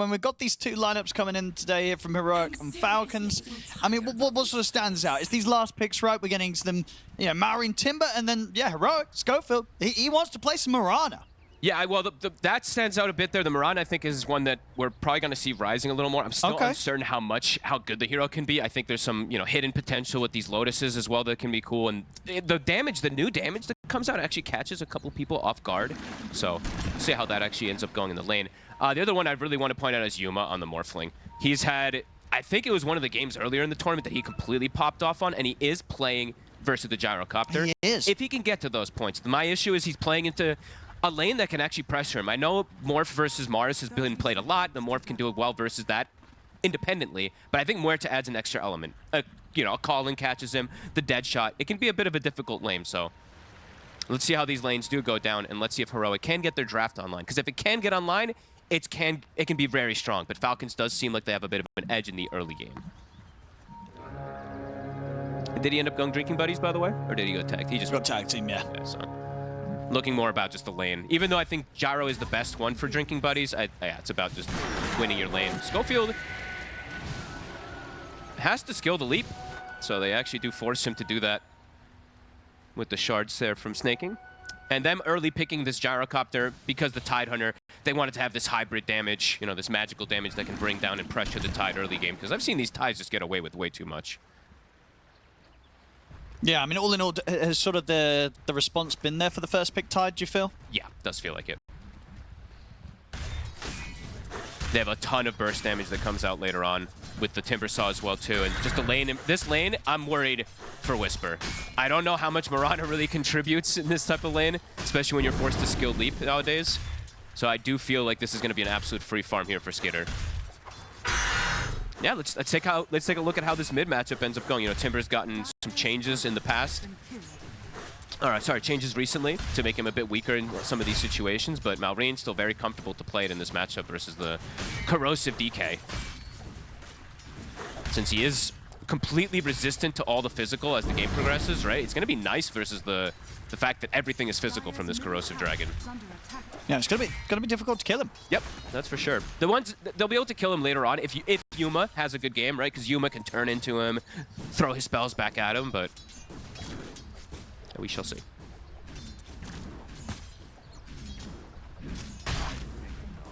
when we've got these two lineups coming in today here from Heroic and Falcons, I mean, what sort of stands out? It's these last picks, right? We're getting to them, you know, Marine Timber, and then, yeah, Heroic, Schofield. He wants to play some Marana. Yeah, well, that stands out a bit there. The Marana, I think, is one that we're probably going to see rising a little more. I'm still uncertain how good the hero can be. I think there's some, you know, hidden potential with these Lotuses as well that can be cool. And the new damage that comes out actually catches a couple people off guard. So, see how that actually ends up going in the lane. The other one I really want to point out is Yuma on the Morphling. He's had, I think it was one of the games earlier in the tournament that he completely popped off on, and he is playing versus the Gyrocopter. He is. If he can get to those points. My issue is he's playing into a lane that can actually pressure him. I know Morph versus Mars has been played a lot. The Morph can do it well versus that independently, but I think Muerta adds an extra element. You know, a call-in catches him, the dead shot. It can be a bit of a difficult lane, so let's see how these lanes do go down, and let's see if Heroic can get their draft online. Because if it can get online, it can be very strong, but Falcons does seem like they have a bit of an edge in the early game. Did he end up going Drinking Buddies, by the way? Or did he go tag? He just got tag team, yeah. Yeah, so looking more about just the lane. Even though I think Gyro is the best one for Drinking Buddies, yeah, it's about just winning your lane. Schofield has to skill the leap, so they actually do force him to do that with the shards there from snaking. And them early picking this Gyrocopter because the Tide Hunter, they wanted to have this hybrid damage, you know, this magical damage that can bring down and pressure the Tide early game, because I've seen these Tides just get away with way too much. Yeah, I mean, all in all, has sort of the response been there for the first pick Tide, do you feel? Yeah, does feel like it. They have a ton of burst damage that comes out later on with the Timber Saw as well, too. And just the lane, this lane, I'm worried for Whisper. I don't know how much Marana really contributes in this type of lane, especially when you're forced to skill leap nowadays. So I do feel like this is going to be an absolute free farm here for Skitter. Yeah, let's take a look at how this mid matchup ends up going. You know, Timber's gotten some changes in the past. Changes recently to make him a bit weaker in some of these situations, but Malreen's still very comfortable to play it in this matchup versus the corrosive DK. Since he is completely resistant to all the physical as the game progresses, right? It's going to be nice versus the fact that everything is physical from this corrosive dragon. Yeah, it's gonna be difficult to kill him. Yep, that's for sure. The ones they'll be able to kill him later on if Yuma has a good game, right? Because Yuma can turn into him, throw his spells back at him, but we shall see.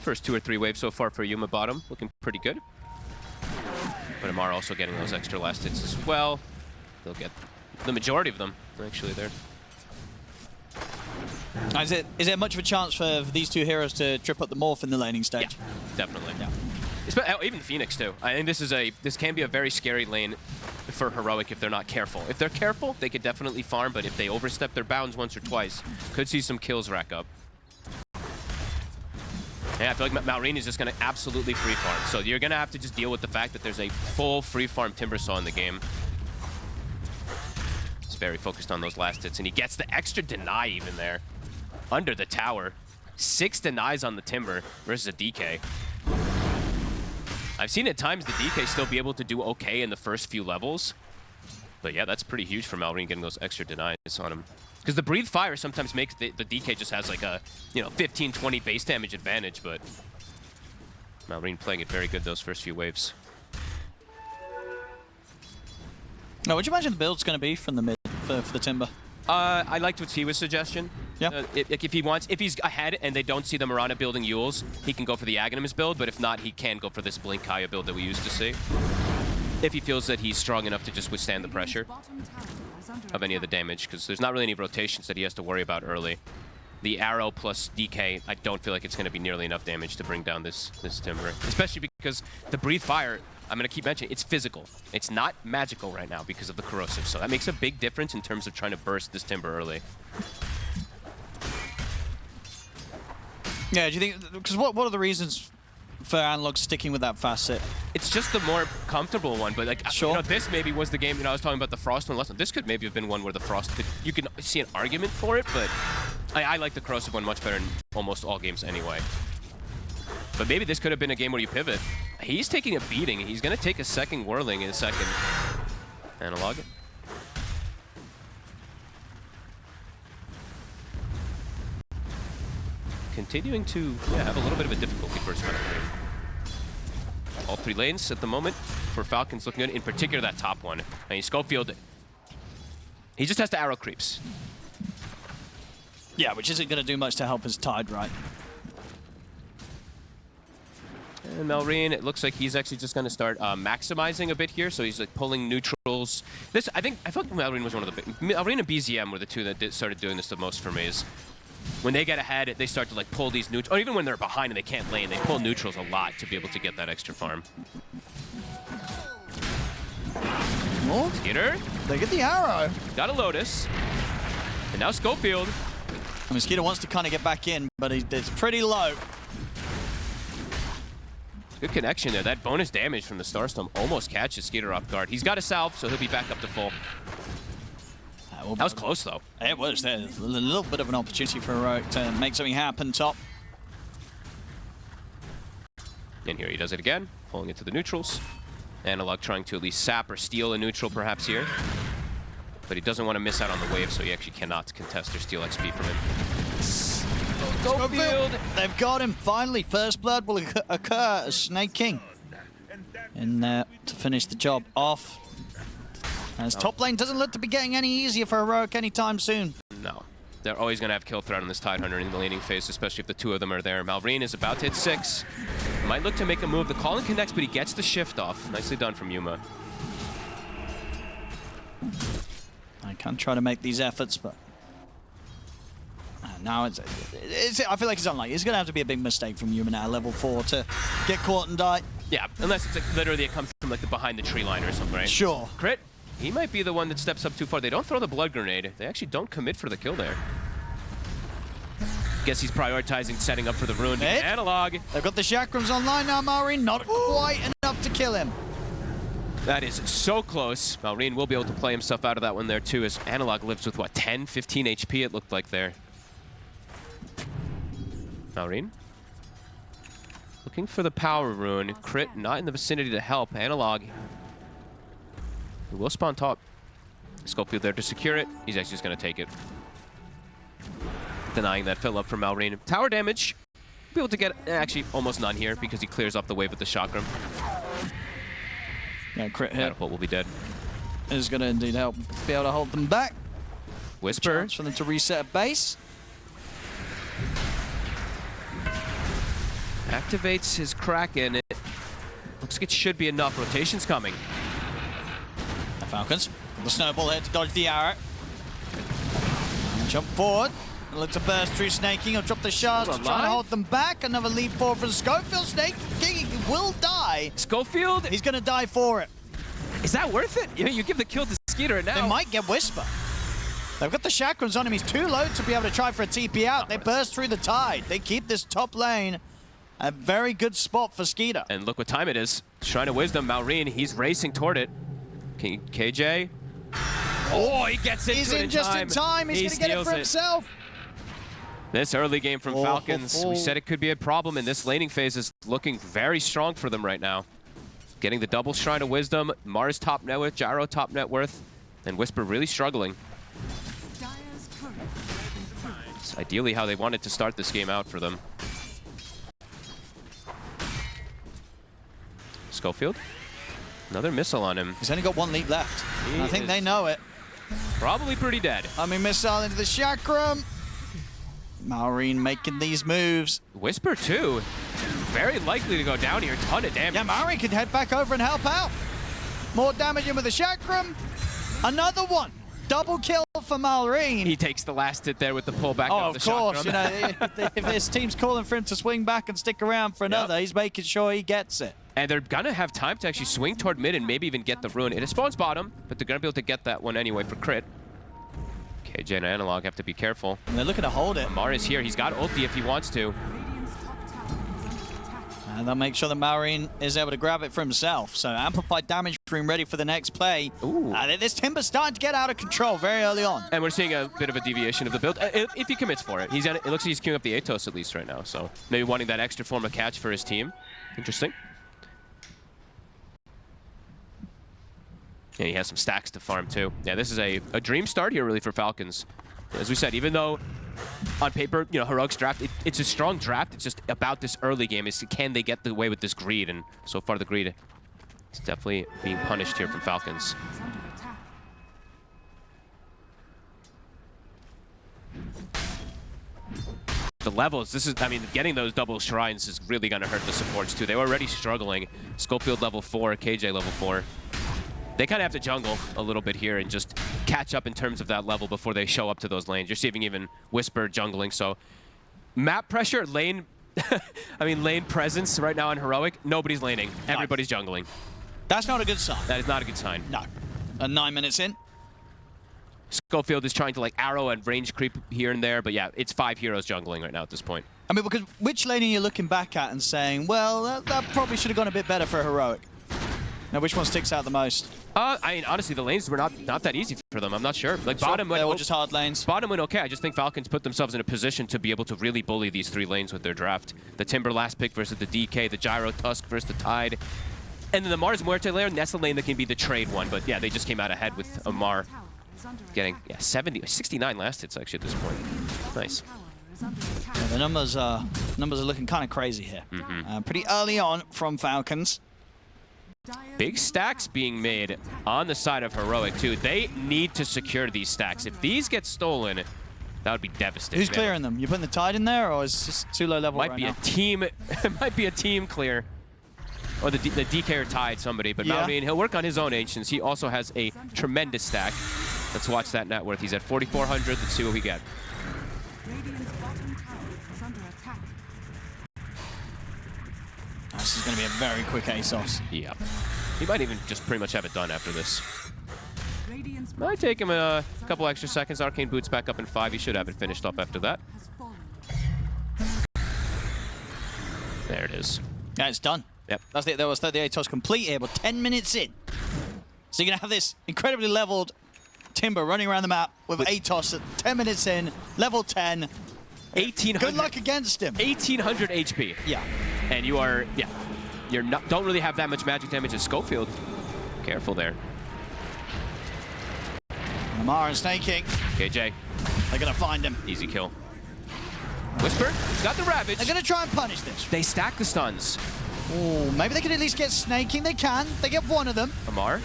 First 2 or 3 waves so far for Yuma bottom, looking pretty good. But Amar also getting those extra last hits as well. They'll get the majority of them actually there. Is there much of a chance for these two heroes to trip up the morph in the laning stage? Yeah, definitely. Yeah. Even Phoenix too. I think this can be a very scary lane for Heroic if they're not careful. If they're careful, they could definitely farm, but if they overstep their bounds once or twice, could see some kills rack up. Yeah, I feel like Malreen is just going to absolutely free farm. So you're going to have to just deal with the fact that there's a full free farm Timber Saw in the game. He's very focused on those last hits, and he gets the extra deny even there. Under the tower. 6 denies on the Timber versus a DK. I've seen at times the DK still be able to do okay in the first few levels. But yeah, that's pretty huge for Malreen getting those extra denies on him. Because the Breathe Fire sometimes makes the DK just has like a, you know, 15, 20 base damage advantage, but Malreen playing it very good those first few waves. Now, what do you imagine the build's going to be from the mid for the Timber? I liked what Tiwa's suggestion. Yeah. If he's ahead and they don't see the Marana building Yules, he can go for the Aghanim's build, but if not, he can go for this Blink Kaya build that we used to see. If he feels that he's strong enough to just withstand the pressure of any of the damage, because there's not really any rotations that he has to worry about early. The arrow plus DK, I don't feel like it's going to be nearly enough damage to bring down this Timber. Especially because the Breathe Fire, I'm going to keep mentioning, it's physical. It's not magical right now because of the corrosive. So that makes a big difference in terms of trying to burst this Timber early. Yeah, do you think, because what are the reasons for Analog sticking with that fast sit? It's just the more comfortable one, but like, sure. You know, this maybe was the game, you know, I was talking about the Frost one last time. This could maybe have been one where the Frost, you can see an argument for it, but I like the corrosive one much better in almost all games anyway. But maybe this could have been a game where you pivot. He's taking a beating. He's going to take a second whirling in a second. Analog. Continuing to have a little bit of a difficulty first round. all 3 lanes at the moment for Falcons looking good, in particular that top one. I mean, Schofield, he just has to arrow creeps. Yeah, which isn't going to do much to help his Tide, right? And Malrine, it looks like he's actually just going to start maximizing a bit here, so he's like pulling neutrals. This, I feel like Malrine was one of the big... Malrine and BZM were the two that started doing this the most for me, is when they get ahead, they start to like pull these neutrals, or even when they're behind and they can't lane, they pull neutrals a lot to be able to get that extra farm. Oh, Skeeter. they get the arrow. Got a Lotus. And now Schofield. I mean, Mosquito wants to kind of get back in, but it's pretty low. Good connection there. That bonus damage from the Starstorm almost catches Skeeter off guard. He's got a salve, so he'll be back up to full. That was close, though. It was. There's a little bit of an opportunity for Heroic to make something happen top. And here he does it again, pulling it to the neutrals. Analog trying to at least sap or steal a neutral perhaps here. But he doesn't want to miss out on the wave, so he actually cannot contest or steal XP from him. Schofield. They've got him. Finally, first blood will occur as Snake King in there to finish the job off. As top lane doesn't look to be getting any easier for Heroic anytime soon. No. They're always going to have kill threat on this Tidehunter in the laning phase, especially if the 2 of them are there. Malrine is about to hit 6. Might look to make a move. The Calling connects, but he gets the shift off. Nicely done from Yuma. I can try to make these efforts, but now I feel like it's unlikely. It's going to have to be a big mistake from Yuma now, level 4, to get caught and die. Yeah, unless it's like literally it comes from like the behind the tree line or something, right? Sure. Crit. He might be the one that steps up too far. They don't throw the blood grenade. They actually don't commit for the kill there. Guess he's prioritizing setting up for the rune. Analog. They've got the chakrams online now, Malrine. Not quite enough to kill him. That is so close. Malrine will be able to play himself out of that one there too, as Analog lives with, what, 10, 15 HP it looked like there. Malrine. Looking for the power rune. Crit not in the vicinity to help. Analog. He will spawn top. Schofield there to secure it. He's actually just going to take it. Denying that fill up from Malrine. Tower damage. Be able to get actually almost none here because he clears up the wave with the chakram. Yeah, crit hit. Catapult will be dead. Is going to indeed help be able to hold them back. Whisper. Chance for them to reset a base. Activates his Kraken. It looks like it should be enough. Rotation's coming. The Falcons. The snowball here to dodge the arrow. Jump forward. Look to burst through Snake King. He'll drop the shards to try to hold them back. Another leap forward from Schofield. Snake King will die. Schofield? He's going to die for it. Is that worth it? You give the kill to Skeeter and now... They might get Whisper. They've got the chakrams on him. He's too low to be able to try for a TP out. They burst through the tide. They keep this top lane a very good spot for Skeeter. And look what time it is. Shrine of Wisdom, Malrine, he's racing toward it. KJ. Oh, he gets into it. He's in just in time. He's going to get it for himself. This early game from Falcons, we said it could be a problem, and this laning phase is looking very strong for them right now. Getting the double Shrine of Wisdom, Mars top net worth, Gyro top net worth, and Whisper really struggling. It's ideally how they wanted to start this game out for them. Schofield, another missile on him. He's only got 1 leap left. I think they know it. Probably pretty dead. I mean, missile into the chakram. Malrine making these moves. Whisper too. Very likely to go down here. Ton of damage. Yeah, Malrine could head back over and help out. More damage in with the chakram. Another one. Double kill for Malrine. He takes the last hit there with the pullback of the chakram. Of course. You know, if his team's calling for him to swing back and stick around for another, he's making sure he gets it. And they're going to have time to actually swing toward mid and maybe even get the rune. It spawns bottom, but they're going to be able to get that one anyway for crit. KJ and Analog have to be careful. And they're looking to hold it. Amar is here. He's got ulti if he wants to. And they'll make sure that Malrine is able to grab it for himself. So amplified damage room ready for the next play. Ooh. This Timber's starting to get out of control very early on. And we're seeing a bit of a deviation of the build. If he commits for it. It looks like he's queuing up the Atos at least right now. So maybe wanting that extra form of catch for his team. Interesting. Yeah, he has some stacks to farm too. Yeah, this is a dream start here really for Falcons. As we said, even though on paper, you know, Heroic's draft, it's a strong draft. It's just about this early game is can they get away with this greed? And so far the greed is definitely being punished here from Falcons. The levels, this is, I mean, getting those double shrines is really going to hurt the supports too. They were already struggling. Schofield level 4, KJ level 4. They kind of have to jungle a little bit here and just catch up in terms of that level before they show up to those lanes. You're seeing even Whisper jungling, so map pressure, lane, I mean, lane presence right now in Heroic, nobody's laning. Everybody's jungling. That's not a good sign. That is not a good sign. No. And 9 minutes in. Schofield is trying to like arrow and range creep here and there, but yeah, it's 5 heroes jungling right now at this point. I mean, because which lane are you looking back at and saying, well, that probably should have gone a bit better for Heroic? Now, which one sticks out the most? I mean, honestly, the lanes were not that easy for them. I'm not sure. Like bottom they went were just hard lanes. Bottom went okay. I just think Falcons put themselves in a position to be able to really bully these 3 lanes with their draft. The Timber last pick versus the DK, the Gyro Tusk versus the Tide, and then the Mars Muerte lane. That's the lane that can be the trade one. But yeah, they just came out ahead with Amar getting 69 last hits actually at this point. Nice. Yeah, the numbers are looking kind of crazy here. Pretty early on from Falcons. Big stacks being made on the side of Heroic too. They need to secure these stacks. If these get stolen, that would be devastating. Who's clearing them? You putting the Tide in there, or is this too low level? Might be a team. It might be a team clear, or the DK or Tide somebody. But Malvin, he'll work on his own ancients. He also has a tremendous stack. Let's watch that net worth. He's at 4,400. Let's see what we get. This is going to be a very quick ASOS. Yeah. He might even just pretty much have it done after this. Might take him a couple extra seconds. Arcane Boots back up in 5. He should have it finished up after that. There it is. Yeah, it's done. Yep. There was the ASOS complete here, but 10 minutes in. So you're going to have this incredibly leveled Timber running around the map with Atos at 10 minutes in, level 10. 1,800. Good luck against him. 1,800 HP. Yeah. And you are, don't really have that much magic damage as Schofield. Careful there. Amar and Snaking. KJ. They're going to find him. Easy kill. Whisper, he's got the Ravage. They're going to try and punish this. They stack the stuns. Oh, maybe they could at least get Snaking. They can. They get one of them. Amar.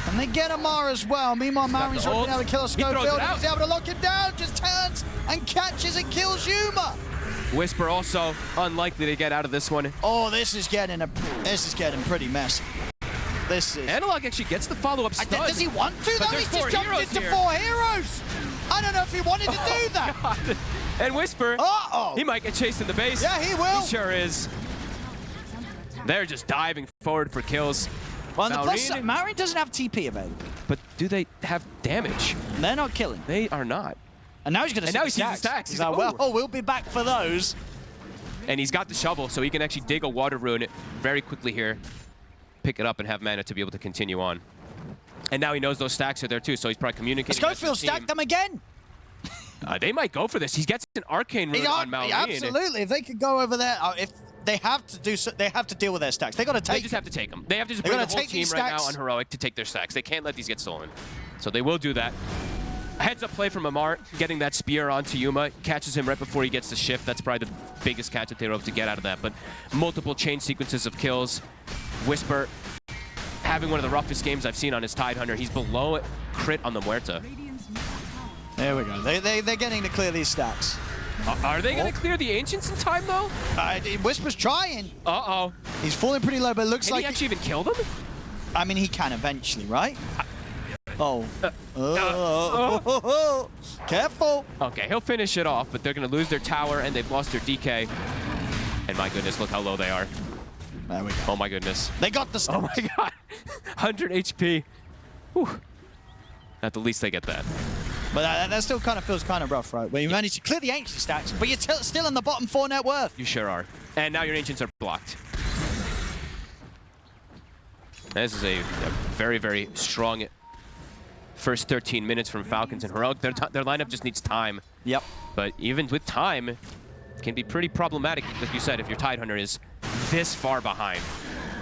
And they get Amar as well. Meanwhile, Marin's already been able to kill a Schofield. He's able to lock him down. Just turns and catches and kills Yuma. Whisper also unlikely to get out of this one. Oh, this is getting pretty messy. This is. Analog actually gets the follow-up stun. Does he want to? But though? He's just jumped into 4 heroes. I don't know if he wanted to do that. God. And Whisper, he might get chased in the base. Yeah, he will. He sure is. They're just diving forward for kills. Well, the plus side, Marin doesn't have TP available. But do they have damage? They're not killing. They are not. And now he's going to see the stacks. He's like, well, we'll be back for those. And he's got the shovel, so he can actually dig a water rune very quickly here, pick it up, and have mana to be able to continue on. And now he knows those stacks are there too, so he's probably communicating. Schofield stacked them again. They might go for this. He gets an arcane rune on Malvin. Absolutely. If they could go over there, if they have to do so, they have to deal with their stacks. They got to take. They just have to take them. They have to just bring the whole team right now on Heroic to take their stacks. They can't let these get stolen. So they will do that. A heads-up play from Amar, getting that spear onto Yuma, catches him right before he gets the shift. That's probably the biggest catch that they were able to get out of that. But multiple chain sequences of kills. Whisper having one of the roughest games I've seen on his Tidehunter. He's below crit on the Muerta. There we go. They're getting to clear these stacks. Are they going to clear the Ancients in time, though? Whisper's trying. Uh-oh. He's falling pretty low, but it looks like... Can he actually even kill them? I mean, he can eventually, right? Careful. Okay, he'll finish it off, but they're going to lose their tower, and they've lost their DK. And my goodness, look how low they are. There we go. Oh my goodness. They got the stacks. Oh my god. 100 HP. Whew. At the least they get that. But that still kind of feels kind of rough, right? Where you manage to clear the Ancient stacks, but you're still in the bottom 4 net worth. You sure are. And now your Ancients are blocked. This is a very, very strong first 13 minutes from Falcons and Heroic. Their lineup just needs time. Yep. But even with time, it can be pretty problematic, like you said, if your Tidehunter is this far behind.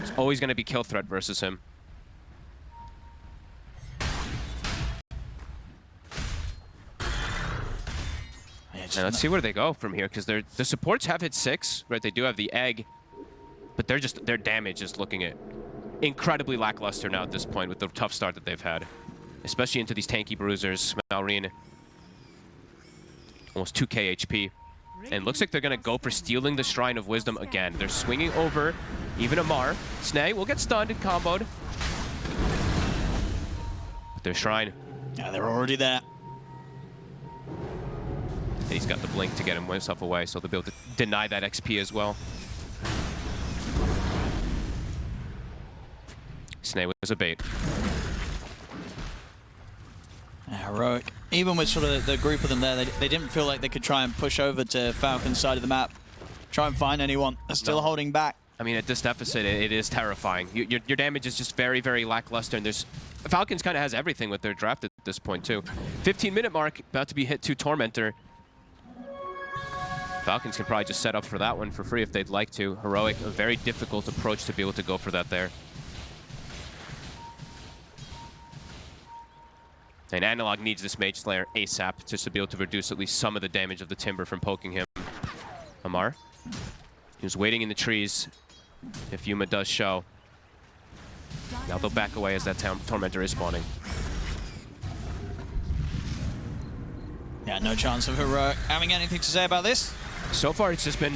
It's always going to be kill threat versus him. And let's see where they go from here, because the supports have hit 6, right? They do have the egg, but their damage is looking at incredibly lackluster now at this point with the tough start that they've had, especially into these tanky bruisers. Malrine, almost 2k HP. And looks like they're going to go for stealing the Shrine of Wisdom again. They're swinging over even Amar. Snay will get stunned and comboed. But their Shrine. Yeah, they're already there. And he's got the blink to get himself away, so they'll be able to deny that XP as well. Snay was a bait. Heroic. Even with sort of the group of them there, they didn't feel like they could try and push over to Falcon's side of the map, try and find anyone. They're still holding back. I mean, at this deficit, it is terrifying. Your damage is just very, very lackluster, and Falcons kind of has everything with their draft at this point, too. 15-minute mark, about to be hit 2 Tormentor. Falcons can probably just set up for that one for free if they'd like to. Heroic, a very difficult approach to be able to go for that there. And Analog needs this Mage Slayer ASAP just to be able to reduce at least some of the damage of the Timber from poking him. Amar, he was waiting in the trees if Yuma does show. Now they'll back away as that Tormentor is spawning. Yeah, no chance of Heroic having anything to say about this. So far, it's just been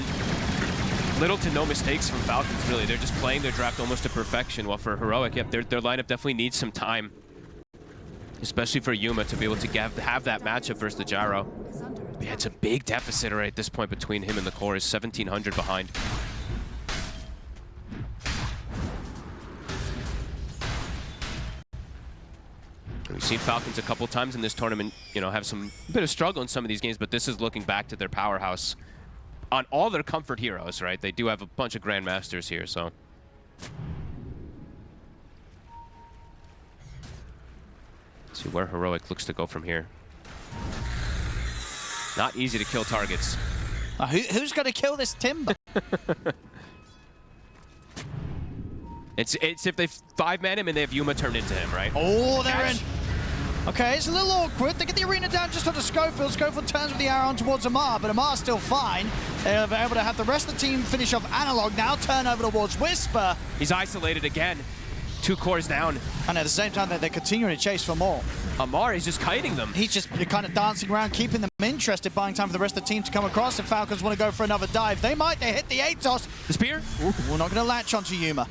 little to no mistakes from Falcons, really. They're just playing their draft almost to perfection, while for Heroic, yep, their lineup definitely needs some time, especially for Yuma to be able to have that matchup versus the Gyro. Yeah, it's a big deficit right at this point between him and the core. Is 1,700 behind. We've seen Falcons a couple times in this tournament, you know, have some bit of struggle in some of these games, but this is looking back to their powerhouse on all their comfort heroes, right? They do have a bunch of Grandmasters here, so. Let's see where Heroic looks to go from here. Not easy to kill targets. Who's going to kill this Timber? It's if they 5-man him and they have Yuma turned into him, right? Oh, they're in. Okay, it's a little awkward. They get the arena down just onto Schofield. Schofield turns with the arrow on towards Amar, but Amar's still fine. They're able to have the rest of the team finish off Analog. Now turn over towards Whisper. He's isolated again. 2 cores down. And at the same time, they're continuing to chase for more. Amar is just kiting them. He's just kind of dancing around, keeping them interested, buying time for the rest of the team to come across. If Falcons want to go for another dive, they might. They hit the Atos. The spear? Ooh, we're not going to latch onto Yuma.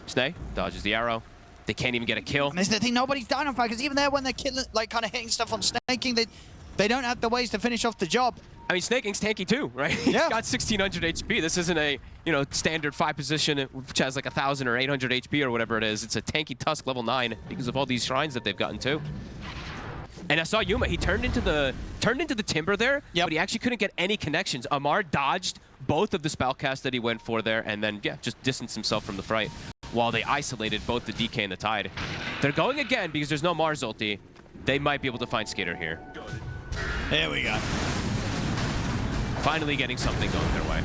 Snay dodges the arrow. They can't even get a kill. And this is the thing, nobody's dying on Falcons. Even there when they're killing, like kind of hitting stuff on Snaking, they don't have the ways to finish off the job. I mean, Snaking's tanky too, right? He's got 1,600 HP. This isn't a, you know, standard 5 position which has like 1,000 or 800 HP or whatever it is. It's a tanky Tusk level 9 because of all these shrines that they've gotten too. And I saw Yuma. He turned into the Timber there, but he actually couldn't get any connections. Amar dodged both of the spellcasts that he went for there, and then just distanced himself from the fight while they isolated both the DK and the Tide. They're going again because there's no Mars ulti. They might be able to find Skater here. There we go. Finally getting something going their way.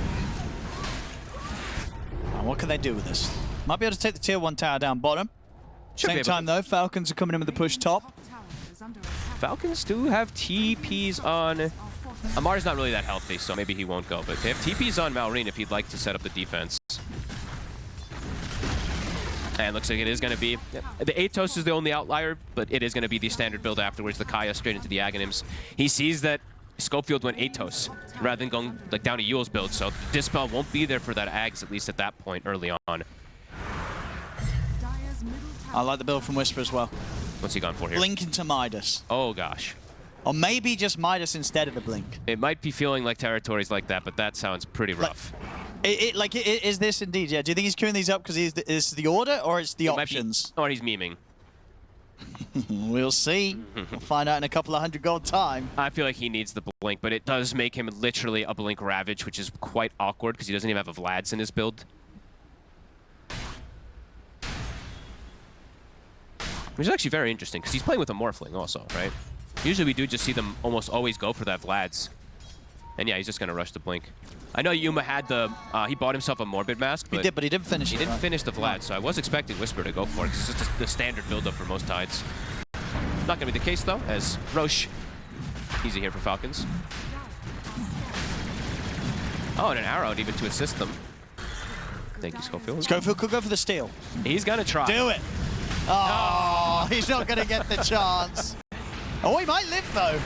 And what can they do with this? Might be able to take the tier 1 tower down bottom. Same time though, Falcons are coming in with the push top. Falcons do have TPs on. Amar's not really that healthy, so maybe he won't go. But they have TPs on Malrine if he'd like to set up the defense. And looks like it is going to be... The Atos is the only outlier, but it is going to be the standard build afterwards. The Kaya straight into the Aghanims. He sees that Schofield went Atos rather than going like down to Yule's build, so the Dispel won't be there for that Ags, at least at that point early on. I like the build from Whisper as well. What's he gone for here? Blink into Midas. Oh, gosh. Or maybe just Midas instead of the Blink. It might be feeling like territories like that, but that sounds pretty rough. Is this indeed? Yeah. Do you think he's queuing these up because is the order or it's the options? Or he's memeing. We'll see. We'll find out in a couple of 100 gold time. I feel like he needs the Blink, but it does make him literally a Blink Ravage, which is quite awkward because he doesn't even have a Vlad's in his build. Which is actually very interesting because he's playing with a Morphling also, right? Usually we do just see them almost always go for that Vlad's. And yeah, he's just going to rush the Blink. I know Yuma had the... he bought himself a Morbid Mask, but... He did, but he didn't finish it. He didn't finish the Vlad, so I was expecting Whisper to go for it. It's just the standard build-up for most Tides. Not going to be the case, though, as Roche... Easy here for Falcons. Oh, and an arrow even to assist them. Thank you, Schofield. Schofield could go for the steal. He's gonna try. Do it. Oh, he's not going to get the chance. Oh, he might live, though.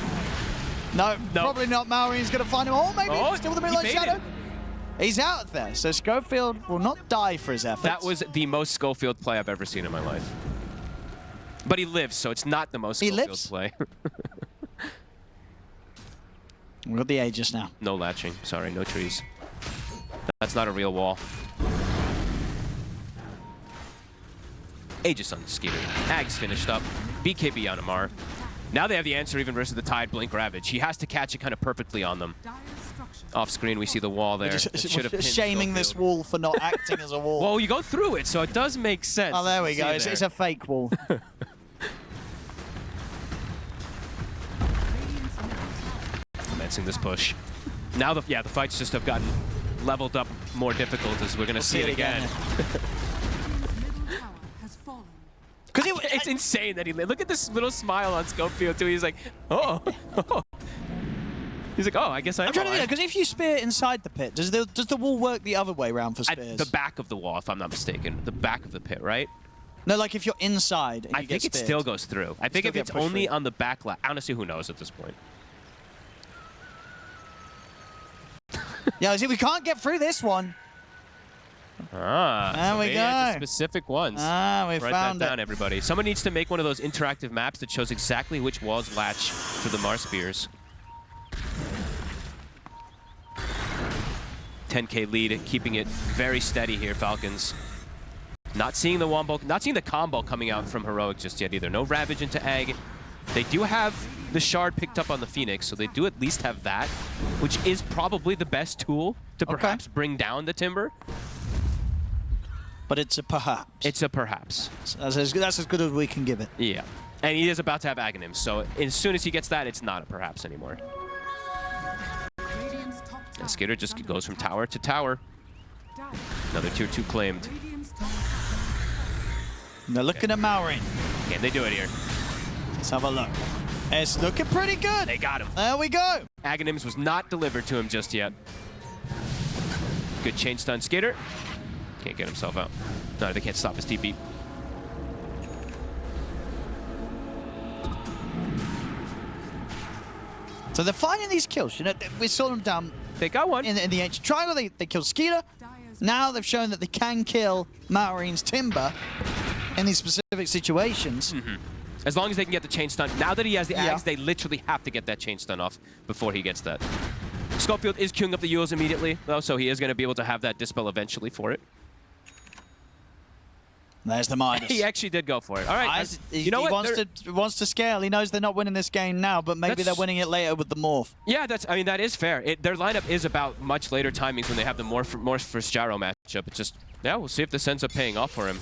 No, probably not. Maureen's going to find him. Oh, maybe still with the Moonlight Shadow. He's out there, so Schofield will not die for his efforts. That was the most Schofield play I've ever seen in my life. But he lives, so it's not the most Schofield play. We've got the Aegis now. No latching. Sorry, no trees. That's not a real wall. Aegis on the Skeeter. Ag's finished up. BKB on Amar. Now they have the answer even versus the Tide Blink Ravage. He has to catch it kind of perfectly on them. Off screen, we see the wall there. Shaming this wall for not acting as a wall. Well, you go through it, so it does make sense. Oh, there we go. It's a fake wall. Commencing this push. Now, the fights just have gotten leveled up more difficult as we're going to see it again. It's insane that he look at this little smile on Schofield too. He's like, oh. He's like, oh, I guess I'm trying to think, because if you spear inside the pit, does the wall work the other way around for spears? At the back of the wall, if I'm not mistaken. The back of the pit, right? No, like if you're inside and I think it still goes through. I think if it's only on the back lap, honestly, who knows at this point? Yeah, see, we can't get through this one. Ah, there we go. Specific ones. Ah, we found that down, everybody. Someone needs to make one of those interactive maps that shows exactly which walls latch for the Mars Spears. 10K lead, keeping it very steady here, Falcons. Not seeing the wombo, not seeing the combo coming out from Heroic just yet either. No Ravage into Egg. They do have the Shard picked up on the Phoenix, so they do at least have that, which is probably the best tool to perhaps bring down the Timber. But it's a perhaps. It's a perhaps. That's as good as we can give it. Yeah. And he is about to have Aghanim, so as soon as he gets that, it's not a perhaps anymore. And Skitter just goes from tower to tower. Another tier 2 claimed. And they're looking at Maureen. Can they do it here? Let's have a look. It's looking pretty good. They got him. There we go. Aghanims was not delivered to him just yet. Good chain stun Skitter. Can't get himself out. No, they can't stop his TP. So they're finding these kills. You know, we saw them down. They got one. In the ancient triangle, they killed Skeeter. Now they've shown that they can kill Maureen's Timber in these specific situations. As long as they can get the chain stun. Now that he has the Axe, they literally have to get that chain stun off before he gets that. Schofield is queuing up the Yules immediately, though, so he is going to be able to have that Dispel eventually for it. There's the Midas. He actually did go for it. All right. You know what? He wants to scale. He knows they're not winning this game now, but maybe they're winning it later with the Morph. Yeah, I mean, that is fair. Their lineup is about much later timings when they have the Morph versus Gyro matchup. It's just, yeah, we'll see if this ends up paying off for him.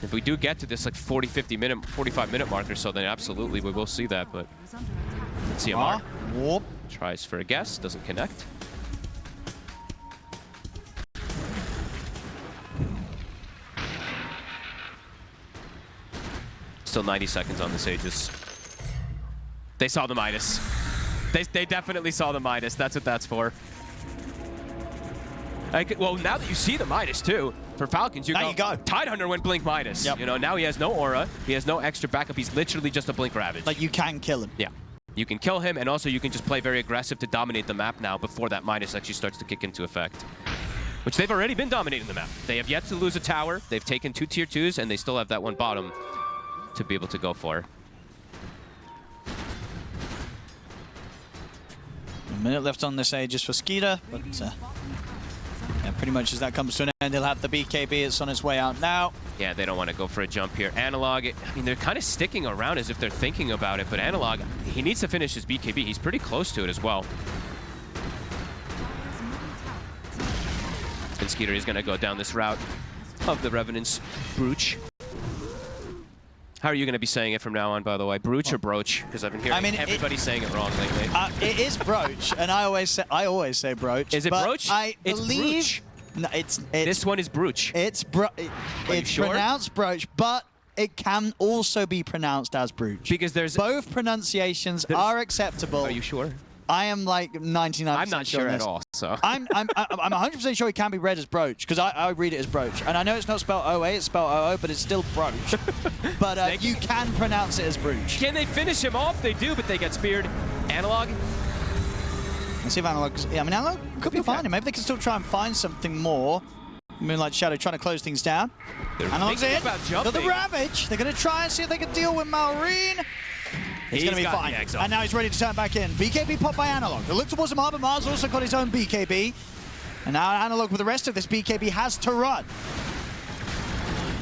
If we do get to this like 45-minute mark or so, then absolutely we will see that. But let's see Amar. Warp. Tries for a guess, doesn't connect. Still 90 seconds on this Aegis. They saw the Midas. They definitely saw the Midas. That's what that's for. Well, now that you see the Midas too, for Falcons, you go. Tidehunter went Blink Midas. Yep. You know, now he has no aura. He has no extra backup. He's literally just a Blink Ravage. Like, you can kill him. Yeah. You can kill him, and also you can just play very aggressive to dominate the map now before that Midas actually starts to kick into effect. Which they've already been dominating the map. They have yet to lose a tower. They've taken 2 tier 2s, and they still have that one bottom to be able to go for. A minute left on this Aegis for Skeeter, but yeah, pretty much as that comes to an end, he'll have the BKB. It's on its way out now. Yeah, they don't want to go for a jump here. Analog, I mean, they're kind of sticking around as if they're thinking about it, but Analog, he needs to finish his BKB. He's pretty close to it as well. And Skeeter is going to go down this route of the Revenant's Brooch. How are you going to be saying it from now on, by the way? Brooch or Broach? Because I've been hearing everybody saying it wrong lately. It is Broach, and I always say Broach. Is it Broach? I believe Brooch. No, it's this one is Brooch. It's pronounced Broach, but it can also be pronounced as Brooch. Because there's both pronunciations are acceptable. Are you sure? I am like 99% I'm not sure at all, so. I'm 100% sure it can be read as Broach, because I read it as Broach. And I know it's not spelled OA, it's spelled OO, but it's still Broach. But you can pronounce it as Broach. Can they finish him off? They do, but they get speared. Analog? Let's see if Analog... Yeah, I mean, Analog could be fine. Maybe they can still try and find something more. Moonlight Shadow trying to close things down. Analog's in. Got the Ravage. They're going to try and see if they can deal with Maureen. He's going to be fine. And now he's ready to turn back in. BKB popped by Analog. They look towards him, but Mars also got his own BKB. And now Analog with the rest of this BKB has to run.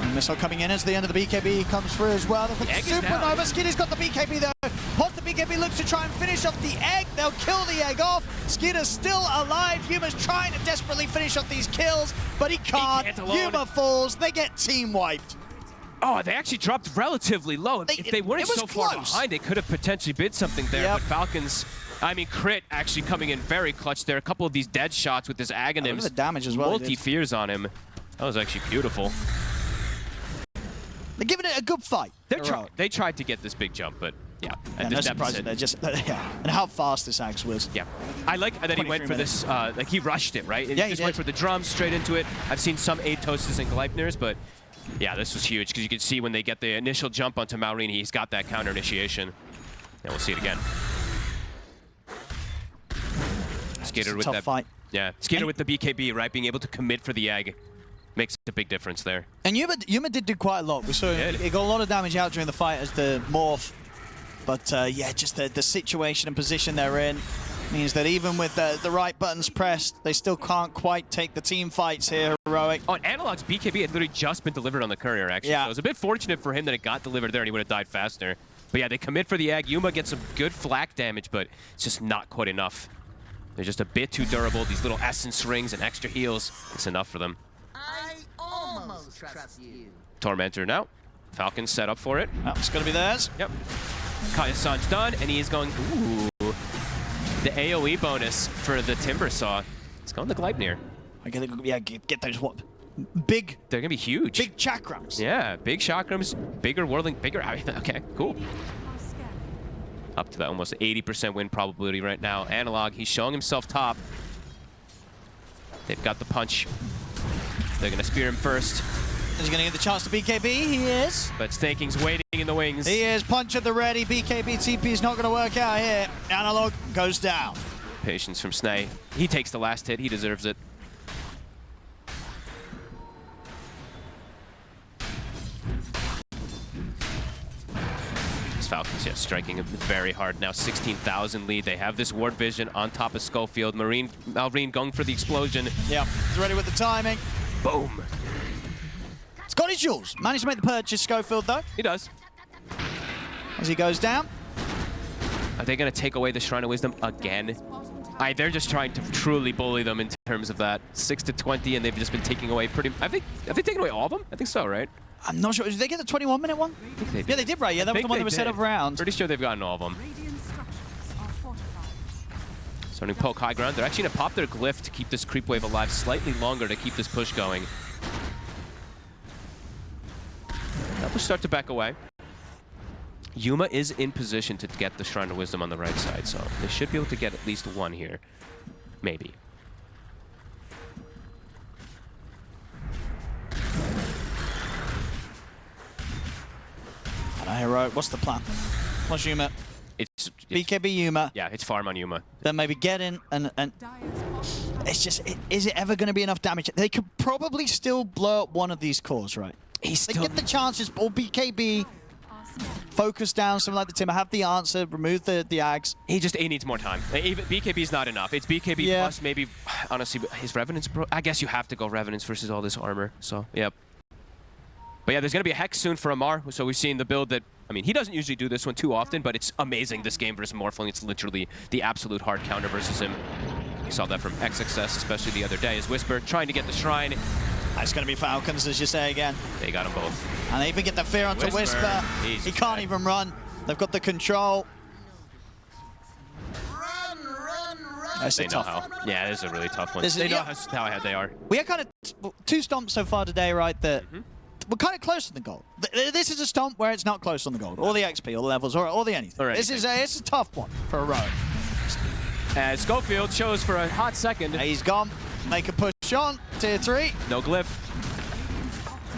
And missile coming in as the end of the BKB comes through as well. They've got Supernova. Skitty's got the BKB though. Pops the BKB, looks to try and finish off the egg. They'll kill the egg off. Skitter's still alive. Yuma's trying to desperately finish off these kills, but he can't. Yuma falls. They get team wiped. Oh, they actually dropped relatively low. If they weren't so far behind, they could have potentially bid something there. But Falcons, I mean, Crit actually coming in very clutch there. A couple of these dead shots with this Aghanims. The damage as well. Multi-fears on him. That was actually beautiful. They're giving it a good fight. They tried to get this big jump, but yeah. No surprising. They're just, and how fast this Axe was. Yeah. I like that he went for this, like he rushed it, right? Yeah, he just went for the drums straight into it. I've seen some Atoses and Gleipnirs, but yeah, this was huge because you can see when they get the initial jump onto Maureen, he's got that counter initiation. And we'll see it again. Skater with that fight. Yeah, Skater with the BKB, right? Being able to commit for the egg makes a big difference there. And Yuma did do quite a lot. We saw he got a lot of damage out during the fight as the morph. But yeah, just the situation and position they're in means that even with the right buttons pressed, they still can't quite take the team fights here, Heroic. Oh, and Analog's BKB had literally just been delivered on the courier, actually. Yeah. So it was a bit fortunate for him that it got delivered there and he would have died faster. But yeah, they commit for the egg. Yuma gets some good flak damage, but it's just not quite enough. They're just a bit too durable. These little essence rings and extra heals, it's enough for them. I almost trust you. Tormentor now. Falcons set up for it. Oh, it's going to be theirs. Yep. Kaya-san's done, and he is going, ooh. The AoE bonus for the Timber Saw. It's going to Gleipnir. I gotta get those what? Big. They're going to be huge. Big chakrams. Yeah, big chakrams, bigger whirling, bigger. Okay, cool. Up to that almost 80% win probability right now. Analog, he's showing himself top. They've got the punch. They're going to spear him first. Is he going to get the chance to BKB? He is. But Snaking's waiting in the wings. He is. Punch at the ready. BKB TP is not going to work out here. Analog goes down. Patience from Snay. He takes the last hit. He deserves it. Falcons, yeah, striking very hard now. 16,000 lead. They have this ward vision on top of Schofield. Maureen going for the explosion. Yeah, he's ready with the timing. Boom. Scotty Jules managed to make the purchase, Schofield, though. He does. As he goes down. Are they going to take away the Shrine of Wisdom again? They're just trying to truly bully them in terms of that. 6-20, and they've just been taking away pretty... Have they taken away all of them? I think so, right? I'm not sure. Did they get the 21-minute one? I think they did. Yeah, they did, right? Yeah, that was the one that was set up around. Pretty sure they've gotten all of them. Starting to poke high ground. They're actually going to pop their glyph to keep this creep wave alive slightly longer to keep this push going. That will start to back away. Yuma is in position to get the Shrine of Wisdom on the right side, so they should be able to get at least one here. Maybe. Heroic, what's the plan? What's Yuma? It's BKB Yuma. Yeah, it's farm on Yuma. Then maybe get in and it's just, is it ever going to be enough damage? They could probably still blow up one of these cores, right? They get the chances, or BKB, focus down something like the Timber, have the answer, remove the Ags. He needs more time. Even BKB is not enough. It's BKB plus maybe, honestly, his Revenants, bro. I guess you have to go Revenants versus all this armor, so, yep. But yeah, there's going to be a Hex soon for Amar, so we've seen the build that, I mean, he doesn't usually do this one too often, but it's amazing this game versus Morphling. It's literally the absolute hard counter versus him. You saw that from XXS, especially the other day, as Whisper trying to get the Shrine. It's going to be Falcons, as you say again. They got them both. And they even get the fear onto Whisper. He can't even run. They've got the control. They know how. Yeah, this is a really tough one. They know how ahead they are. We are kind of 2 stomps so far today, right, that we're kind of close to the goal. This is a stomp where it's not close on the gold, or the XP, or the levels, or the anything. This is a tough one for Heroic. As Schofield shows for a hot second. He's gone. Make a push on. Tier 3. No glyph.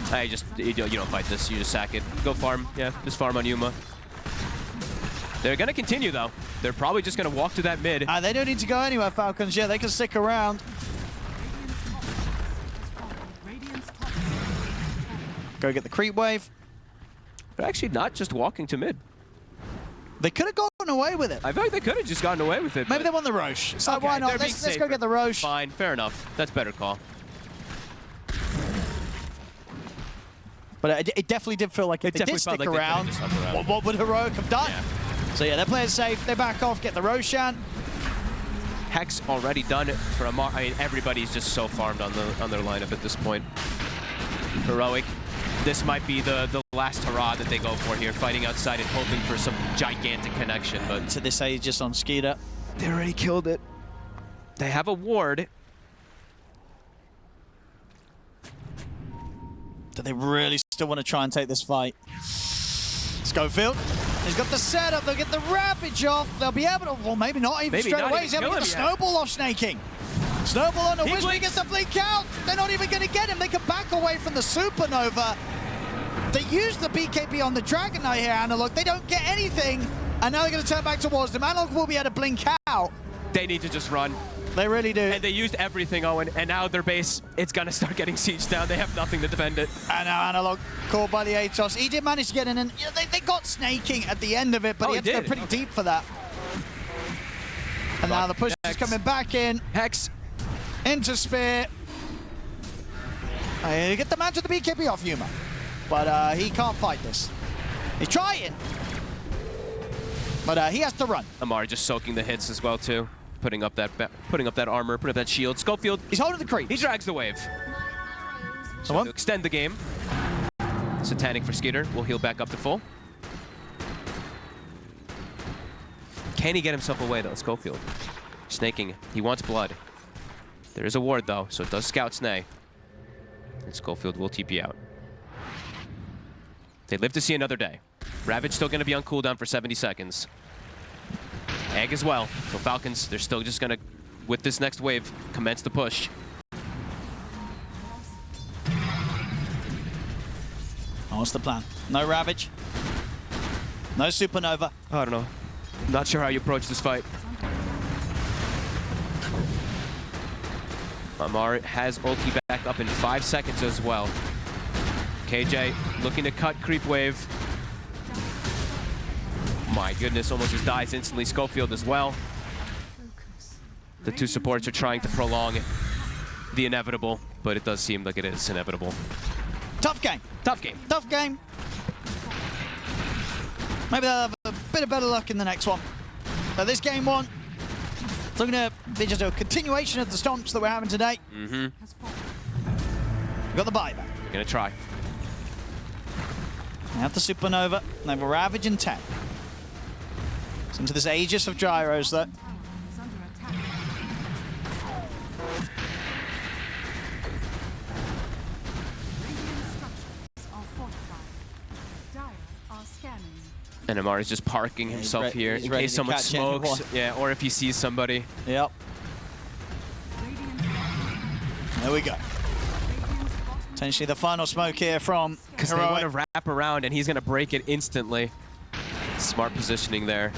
Hey, you don't fight this. You just sack it. Go farm. Yeah, just farm on Yuma. They're going to continue, though. They're probably just going to walk to that mid. They don't need to go anywhere, Falcons. Yeah, they can stick around. Go get the creep wave. They're actually not just walking to mid. They could have gotten away with it. I feel like they could have just gotten away with it. Maybe they want the Roche. So okay, why not? Let's go get the Roche. Fine, fair enough. That's better call. But it definitely did feel like if they did stick around, what would Heroic have done? Yeah. So yeah, they're playing safe. They back off, get the Roshan. Hex already done it for Amar. I mean, everybody's just so farmed on their lineup at this point. Heroic. This might be the last hurrah that they go for here, fighting outside and hoping for some gigantic connection. But to this age, just on Skeeter. They already killed it. They have a ward. Do they really still want to try and take this fight? Schofield, he's got the setup. They'll get the Ravage off. They'll be able to, well, maybe not even straight away. He's able to get the Snowball off Snaking. Snowball on the Whisper gets the blink out. They're not even going to get him. They can back away from the Supernova. They use the BKB on the Dragon Knight here, Analog. They don't get anything. And now they're going to turn back towards them. Analog will be able to blink out. They need to just run. They really do. And they used everything, Owen. And now their base, it's going to start getting sieged down. They have nothing to defend it. And now Analog caught by the Atos. He did manage to get in. And you know, they got Snaking at the end of it, but he had to go pretty deep for that. And now the push is coming back in. Hex. Into Spear. Get the man to the BKB off Yuma. But he can't fight this. He's trying. But he has to run. Amar just soaking the hits as well, too. Putting up that armor, putting up that shield. Schofield. He's holding the creep. He drags the wave. So to extend the game. Satanic for Skeeter. Will heal back up to full. Can he get himself away, though? Schofield. Snaking. He wants blood. There is a ward, though, so it does scout Snay. And Schofield will TP out. They live to see another day. Ravage still going to be on cooldown for 70 seconds. Egg as well. So Falcons, they're still just going to, with this next wave, commence the push. What's the plan? No Ravage. No Supernova. I don't know. Not sure how you approach this fight. Amar has ulti back up in 5 seconds as well. KJ looking to cut creep wave. My goodness, almost just dies instantly. Schofield as well. The two supports are trying to prolong the inevitable, but it does seem like it is inevitable. Tough game. Tough game. Tough game. Maybe they'll have a bit of better luck in the next one. But this game one, it's looking to be just a continuation of the stomps that we're having today. Mm-hmm. We've got the buyback. We're going to try. They have the Supernova. They have a Ravage in 10. It's into this Aegis of Gyros, though. And Amar is just parking himself here in case someone smokes. Yeah, or if he sees somebody. Yep. There we go. Potentially the final smoke here from because they want to wrap around and he's going to break it instantly. Smart positioning there.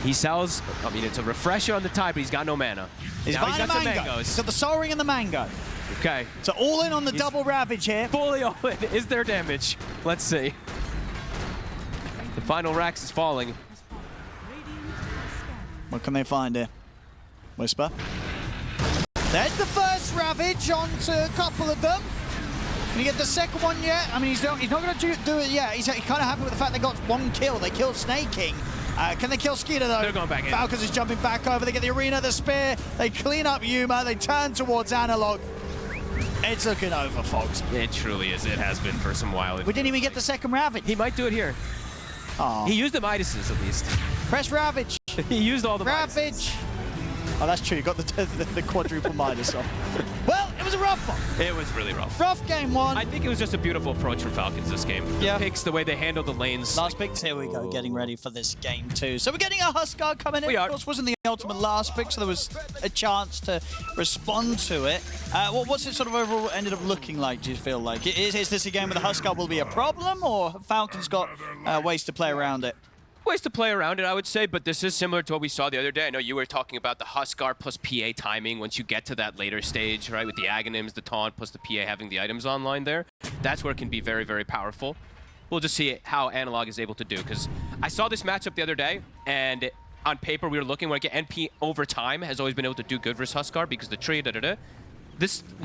He sells, I mean, it's a refresher on the Tide, but he's got no mana. He's buying a Mango. He's got the Soul Ring and the Mango. Okay. So all in on the double Ravage here. Fully all in. Is there damage? Let's see. The final Rax is falling. What can they find here? Whisper. There's the first Ravage onto a couple of them. Can he get the second one yet? I mean, he's not going to do it yet. He's kind of happy with the fact they got one kill. They killed Snaking. Can they kill Skeeter, though? They're going back in. Falcons is jumping back over. They get the arena, the spear. They clean up Yuma. They turn towards Analog. It's looking over, folks. It truly is. It has been for some while. We didn't even get the second Ravage. He might do it here. Oh. He used the Midases, at least. Press Ravage. He used all the Ravage. Midases. Oh, that's true. You got the quadruple Midas off. Well, it was a a rough one. It was really rough. Rough game one. I think it was just a beautiful approach from Falcons this game. Yeah. The picks, the way they handled the lanes. Last pick. Here we go, getting ready for this game too. So we're getting a Huskar coming in. We are. Of course, wasn't the ultimate last pick, so there was a chance to respond to it. What's it sort of overall ended up looking like, do you feel like? Is this a game where the Huskar will be a problem, or have Falcons got ways to play around it? Ways to play around it, I would say, but this is similar to what we saw the other day. I know you were talking about the Huskar plus PA timing once you get to that later stage, right? With the Aghanims, the Taunt, plus the PA having the items online there. That's where it can be very, very powerful. We'll just see how Analog is able to do, because I saw this matchup the other day, and on paper we were looking like NP over time has always been able to do good versus Huskar because the tree, the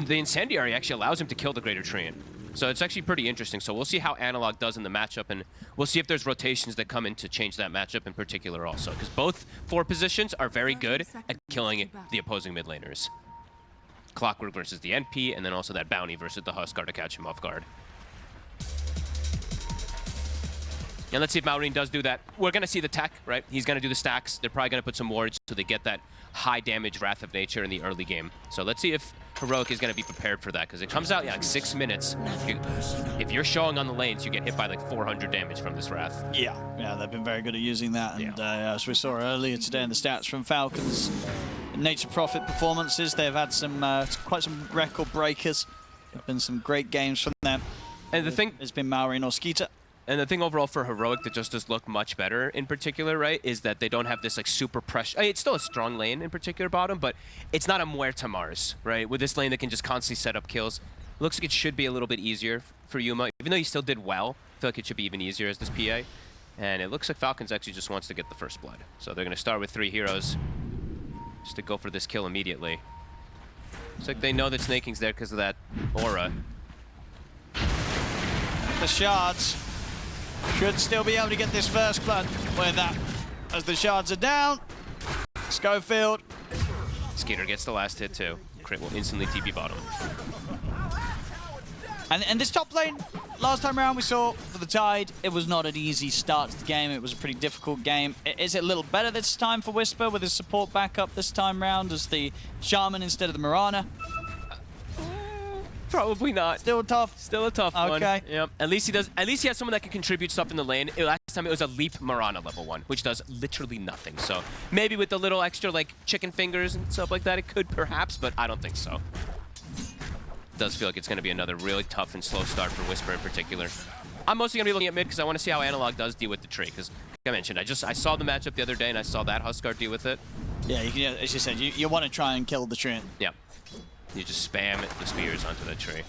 Incendiary actually allows him to kill the Greater Treant. So it's actually pretty interesting. So we'll see how Analog does in the matchup, and we'll see if there's rotations that come in to change that matchup in particular also. Because both 4 positions are very good at killing the opposing mid laners. Clockwork versus the NP, and then also that Bounty versus the Huskar to catch him off guard. And let's see if Maureen does do that. We're going to see the tech, right? He's going to do the stacks. They're probably going to put some wards so they get that high damage Wrath of Nature in the early game. So let's see if Heroic is going to be prepared for that, because it comes out in like 6 minutes. If you're showing on the lanes, you get hit by like 400 damage from this Wrath. Yeah, they've been very good at using that. And as we saw earlier today in the stats from Falcons, Nature Prophet performances, they've had some quite some record breakers. There've been some great games from them. And the thing has been Maureen or Skeeter. And the thing overall for Heroic that just does look much better in particular, right, is that they don't have this like super pressure. I mean, it's still a strong lane in particular bottom, but it's not a Muerta Mars, right? With this lane that can just constantly set up kills. Looks like it should be a little bit easier for Yuma. Even though he still did well, I feel like it should be even easier as this PA. And it looks like Falcons actually just wants to get the first blood. So they're going to start with 3 heroes just to go for this kill immediately. Looks like they know that Snaking's there because of that aura. The shards should still be able to get this first blood with that. As the shards are down, Schofield. Skeeter gets the last hit too. Crit will instantly TP bottom. And this top lane, last time around we saw for the Tide, it was not an easy start to the game. It was a pretty difficult game. Is it a little better this time for Whisper with his support backup this time round as the Shaman instead of the Mirana? Probably not. Still tough. Still a tough one. Okay. Yep. At least he does. At least he has someone that can contribute stuff in the lane. Last time it was a Leap Mirana level 1, which does literally nothing. So maybe with the little extra like chicken fingers and stuff like that, it could perhaps, but I don't think so. It does feel like it's going to be another really tough and slow start for Whisper in particular. I'm mostly going to be looking at mid because I want to see how Analog does deal with the tree. Because like I mentioned, I saw the matchup the other day and I saw that Huskar deal with it. Yeah, as you said, you want to try and kill the Treant. Yeah. You just spam the spears onto that tree.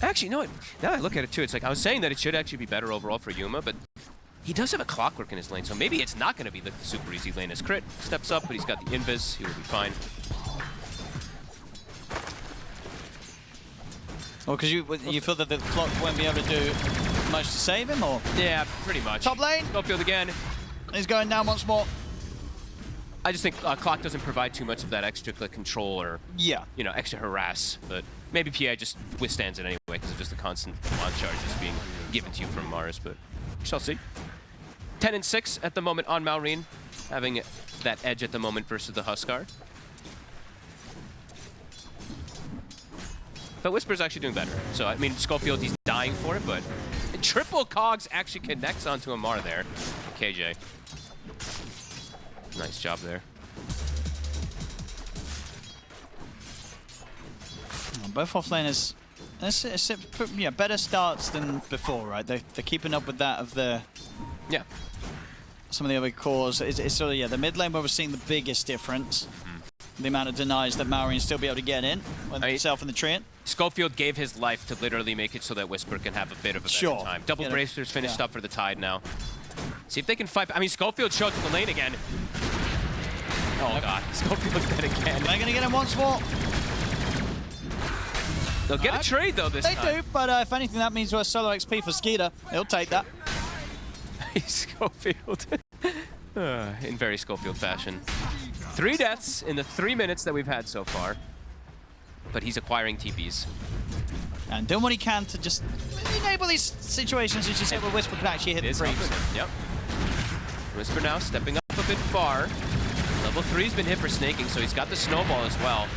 Actually, no, now I look at it too, it's like I was saying that it should actually be better overall for Yuma, but he does have a Clockwork in his lane, so maybe it's not going to be the super easy lane as Crit steps up, but he's got the Invis, he will be fine. Well, because you feel that the clock won't be able to do much to save him, or? Yeah, pretty much. Top lane. Schofield again. He's going down once more. I just think Clock doesn't provide too much of that extra control or, you know, extra harass. But maybe PI just withstands it anyway because of just the constant launch charges being given to you from Mars. But we shall see. 10 and 6 at the moment on Maureen, having that edge at the moment versus the Huskar. But Whisper's actually doing better. So, I mean, Schofield, he's dying for it, but triple cogs actually connects onto a Mar there. KJ. Nice job there. Both offlaners, yeah, better starts than before, right? They're keeping up with that of the some of the other cores. It's sort of the mid lane where we're seeing the biggest difference. The amount of denies that Maureen still be able to get in with himself and the Treant. Schofield gave his life to literally make it so that Whisper can have a bit of a better time. Double Bracers finished up for the Tide now. See if they can fight. I mean, Schofield showed to the lane again. Oh, God. Schofield's dead again. They're going to get him once more. They'll get a trade, though, this time. They do, but if anything, that means we're solo XP for Skeeter. He'll take that. Schofield. In very Schofield fashion. 3 deaths in the 3 minutes that we've had so far. But he's acquiring TPs. And doing what he can to just enable these situations, as you said, where Whisper can actually hit the freeze. Yep. Whisper now stepping up a bit far. Level 3's been hit for snaking, so he's got the snowball as well.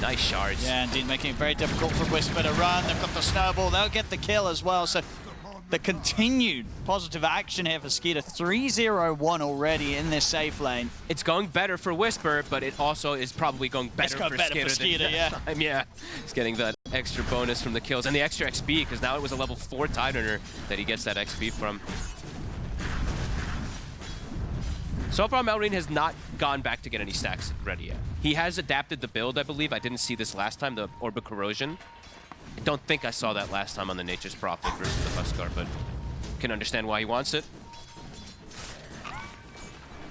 Nice shards. Yeah, indeed, making it very difficult for Whisper to run. They've got the snowball. They'll get the kill as well. So the continued positive action here for Skeeter. 3-0-1 already in this safe lane. It's going better for Whisper, but it also is probably going better for Skeeter. Yeah. Time. Yeah, he's getting that extra bonus from the kills and the extra XP, because now it was a level 4 Tidebounder that he gets that XP from. So far, Malrine has not gone back to get any stacks ready yet. He has adapted the build, I believe. I didn't see this last time, the Orb of Corrosion. I don't think I saw that last time on the Nature's Prophet versus the Huskar, but can understand why he wants it.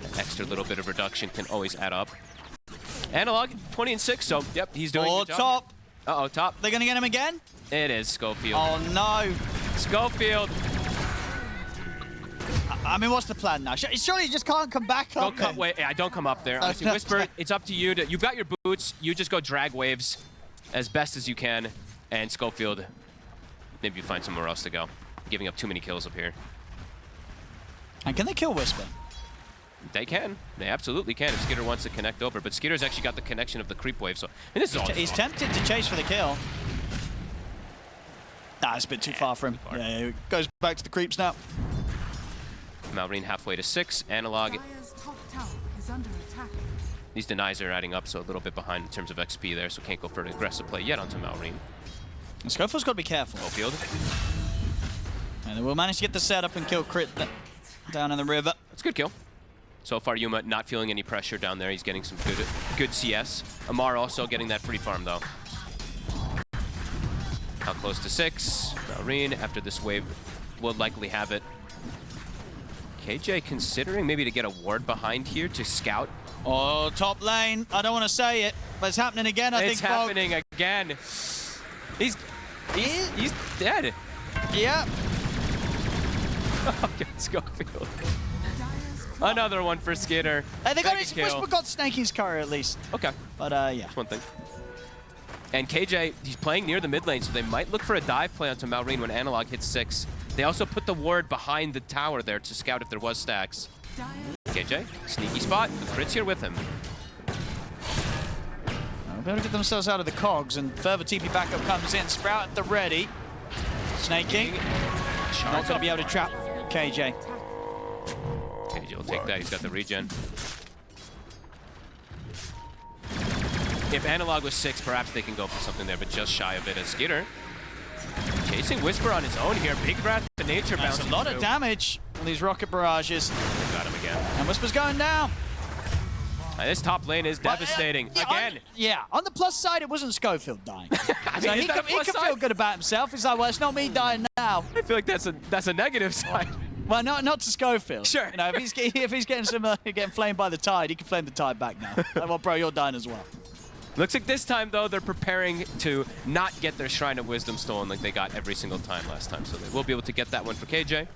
That extra little bit of reduction can always add up. Analog, 20 and 6, so yep, he's doing a good job. Top. Uh-oh, top. They're going to get him again? It is Schofield. Oh, no. Schofield. I mean, what's the plan now? Surely you just can't come back up. Wait, yeah, don't come up there. Honestly, Whisper, it's up to you. You've got your boots. You just go drag waves as best as you can. And Schofield, maybe you find somewhere else to go. Giving up too many kills up here. And can they kill Whisper? They can. They absolutely can if Skeeter wants to connect over. But Skeeter's actually got the connection of the creep wave. So, and this is all he's tempted to chase for the kill. Nah, it's a bit too far for him. Yeah, he goes back to the creeps now. Malrine halfway to 6. Analog. These denies are adding up, so a little bit behind in terms of XP there, so can't go for an aggressive play yet onto Malrine. Schofield's got to be careful. Schofield. And we'll manage to get the setup and kill Crit down in the river. That's a good kill. So far, Yuma not feeling any pressure down there. He's getting some good CS. Amar also getting that free farm, though. How close to 6. Malrine, after this wave, will likely have it. KJ considering maybe to get a ward behind here to scout. Oh, top lane. I don't want to say it, but it's happening again, I think. It's happening again. He's dead. Yeah. Okay, Schofield. Another one for Skeeter. Hey, they got his Whisper got Snakey's courier at least. Okay. But yeah. That's one thing. And KJ, he's playing near the mid lane, so they might look for a dive play onto Malrine when Analog hits 6. They also put the ward behind the tower there to scout if there was stacks. KJ, sneaky spot. The Crit's here with him. They'll be able to get themselves out of the cogs, and further TP backup comes in. Sprout at the ready. Snaking. Not going to be able to trap KJ. KJ will take that. He's got the regen. If Analog was 6, perhaps they can go for something there, but just shy of it as Skeeter. Chasing Whisper on his own here. Big breath to nature bouncing. That's a lot of damage on these rocket barrages. They got him again. And Whisper's going down. This top lane is devastating. Again. On the plus side, it wasn't Schofield dying. I mean, so he can feel good about himself. He's like, well, it's not me dying now. I feel like that's a negative side. Well, not to Schofield. Sure. You know, if he's getting getting flamed by the tide, he can flame the tide back now. Like, well, bro, you're dying as well. Looks like this time, though, they're preparing to not get their Shrine of Wisdom stolen like they got every single time last time. So they will be able to get that one for KJ.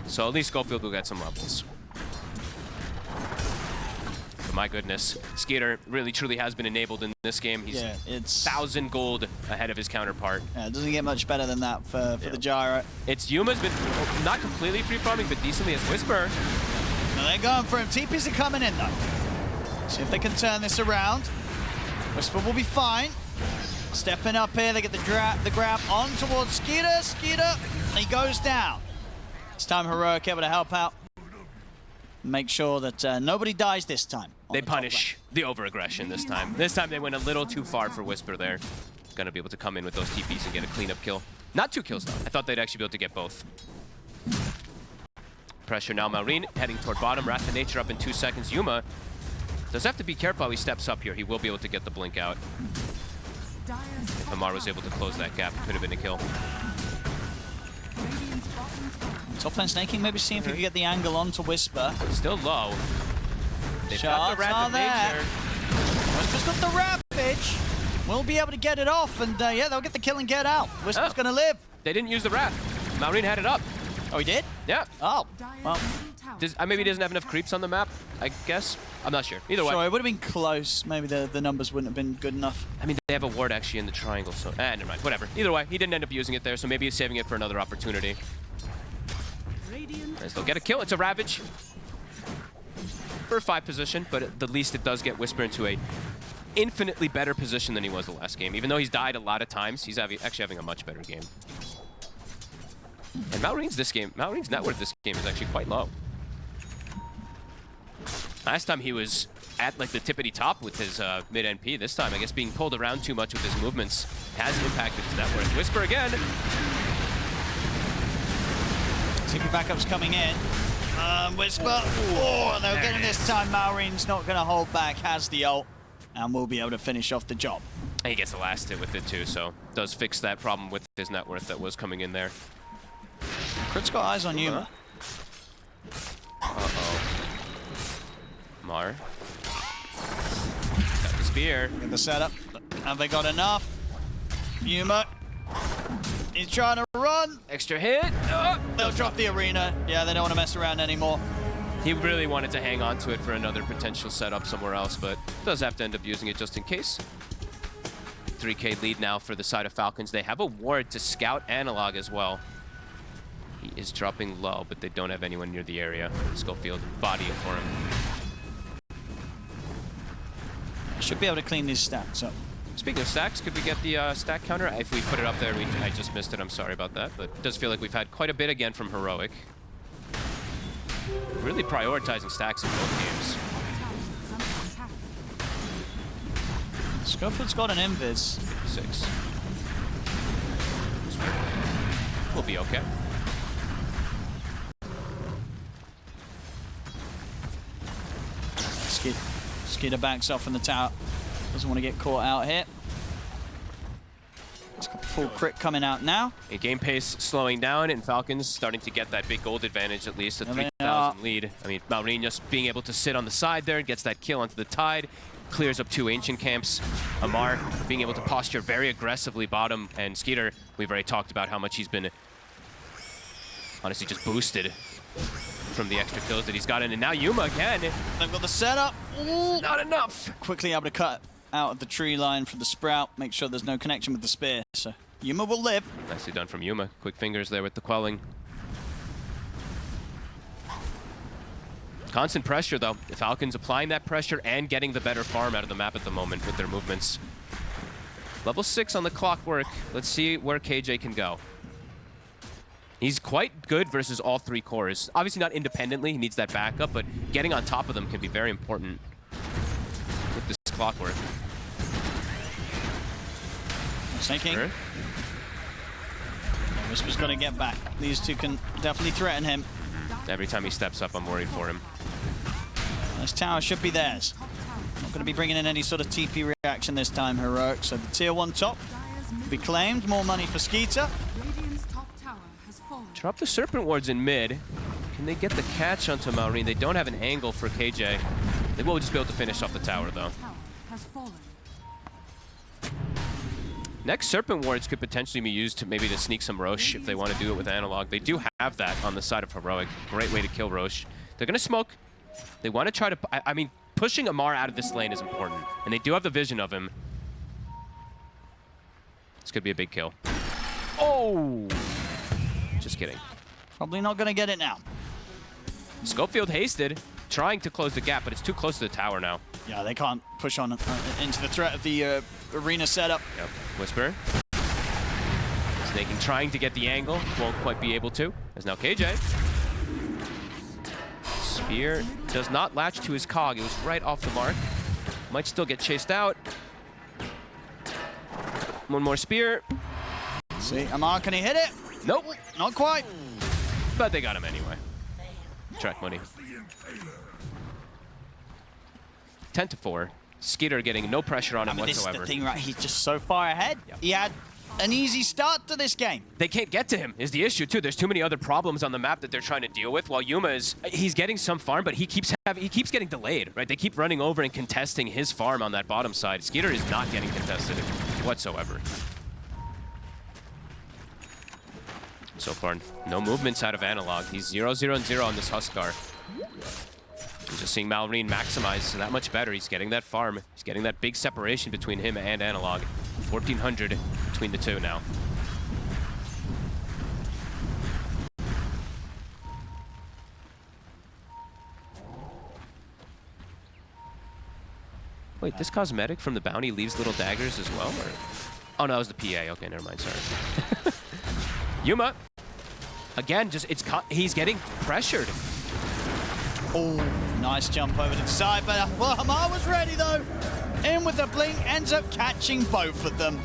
So at least Schofield will get some levels. But my goodness, Skeeter really truly has been enabled in this game. He's it's 1,000 gold ahead of his counterpart. Yeah, it doesn't get much better than that for the Gyro. It's Yuma's been not completely free farming, but decently as Whisper. No, they're going for him. TPs are coming in, though. See if they can turn this around. Whisper will be fine. Stepping up here, they get the grab on towards Skeeter. Skeeter, he goes down. It's time Heroic able to help out. Make sure that nobody dies this time. They punish the over-aggression this time. This time they went a little too far for Whisper there. Gonna be able to come in with those TPs and get a cleanup kill. Not 2 kills, though. I thought they'd actually be able to get both. Pressure now, Malrine heading toward bottom. Wrath of Nature up in 2 seconds. Yuma does have to be careful how he steps up here. He will be able to get the blink out. If Amar was able to close that gap, it could have been a kill. Top lane snaking, maybe seeing if he could get the angle onto Whisper. Still low. They've got the Wrath of Nature. Whisper's got the Ravage. We'll be able to get it off, and yeah, they'll get the kill and get out. Whisper's gonna live. They didn't use the Wrath. Malrine had it up. Oh, he did? Yeah. Oh, well. Maybe he doesn't have enough creeps on the map, I guess. I'm not sure. Either way. Sure, it would have been close. Maybe the numbers wouldn't have been good enough. I mean, they have a ward actually in the triangle, so... never mind. Whatever. Either way, he didn't end up using it there, so maybe he's saving it for another opportunity. As they'll get a kill. It's a Ravage. For a 5 position, but at the least it does get Whisper into a infinitely better position than he was the last game. Even though he's died a lot of times, he's actually having a much better game. And Malreen's net worth this game is actually quite low. Last time he was at like the tippity top with his mid NP. This time, I guess being pulled around too much with his movements has impacted his net worth. Whisper again. TP backups coming in. Whisper. Oh, they'll get him this time. Malreen's not going to hold back. Has the ult. And will be able to finish off the job. And he gets the last hit with it too, so does fix that problem with his net worth that was coming in there. Crit's got eyes on Yuma. Uh-oh. Mar. Got the spear. Get the setup. Have they got enough? Yuma. He's trying to run. Extra hit. They'll drop the arena. Yeah, they don't want to mess around anymore. He really wanted to hang on to it for another potential setup somewhere else, but does have to end up using it just in case. 3K lead now for the side of Falcons. They have a ward to scout Analog as well. He is dropping low, but they don't have anyone near the area. Schofield bodying for him. Should be able to clean these stacks up. Speaking of stacks, could we get the stack counter? If we put it up there, I just missed it. I'm sorry about that, but it does feel like we've had quite a bit again from Heroic. Really prioritizing stacks in both games. Scofield's got an invis. 6. We'll be okay. Skeeter backs off in the tower. Doesn't want to get caught out here. It's got full crit coming out now. A game pace slowing down, and Falcons starting to get that big gold advantage, at least a 3,000 lead. I mean, Malreen just being able to sit on the side there, gets that kill onto the Tide, clears up 2 ancient camps. Amar being able to posture very aggressively bottom, and Skeeter, we've already talked about how much he's been honestly just boosted from the extra kills that he's gotten. And now Yuma again. They've got the setup. Ooh. Not enough. Quickly able to cut out of the tree line for the Sprout. Make sure there's no connection with the spear. So Yuma will live. Nicely done from Yuma. Quick fingers there with the quelling. Constant pressure though. The Falcons applying that pressure and getting the better farm out of the map at the moment with their movements. Level 6 on the clockwork. Let's see where KJ can go. He's quite good versus all 3 cores. Obviously not independently, he needs that backup, but getting on top of them can be very important with this clockwork. Sinking. Sure. Whisper's got to get back. These two can definitely threaten him. Every time he steps up, I'm worried for him. This tower should be theirs. Not going to be bringing in any sort of TP reaction this time, Heroic. So the tier 1 top will be claimed. More money for Skeeter. Drop the Serpent Wards in mid. Can they get the catch onto Malreen? They don't have an angle for KJ. They will just be able to finish off the tower, though. Next Serpent Wards could potentially be used to maybe to sneak some Roche if they want to do it with Analog. They do have that on the side of Heroic. Great way to kill Roche. They're going to smoke. They want to try to... I mean, pushing Amar out of this lane is important. And they do have the vision of him. This could be a big kill. Oh! Just kidding. Probably not going to get it now. Schofield hasted, trying to close the gap, but it's too close to the tower now. Yeah, they can't push on into the threat of the arena setup. Yep. Whisper. Snaking, trying to get the angle. Won't quite be able to. There's now KJ. Spear does not latch to his cog. It was right off the mark. Might still get chased out. One more spear. See, Amar, can he hit it? Nope. Not quite. But they got him anyway. Track money. 10-4. Skeeter getting no pressure on him whatsoever. This is the thing, right? He's just so far ahead. Yep. He had an easy start to this game. They can't get to him is the issue too. There's too many other problems on the map that they're trying to deal with. While Yuma he's getting some farm, but he keeps getting delayed, right? They keep running over and contesting his farm on that bottom side. Skeeter is not getting contested whatsoever. So far, no movements out of Analog. He's 0-0-0 on this Huskar. He's just seeing Malreen maximize that much better. He's getting that farm. He's getting that big separation between him and Analog. 1,400 between the two now. Wait, this cosmetic from the bounty leaves little daggers as well? Or? Oh, no, that was the PA. Okay, never mind. Sorry. Yuma. Again, he's getting pressured. Oh, nice jump over to the side, but well, Amar was ready though. In with the blink, ends up catching both of them.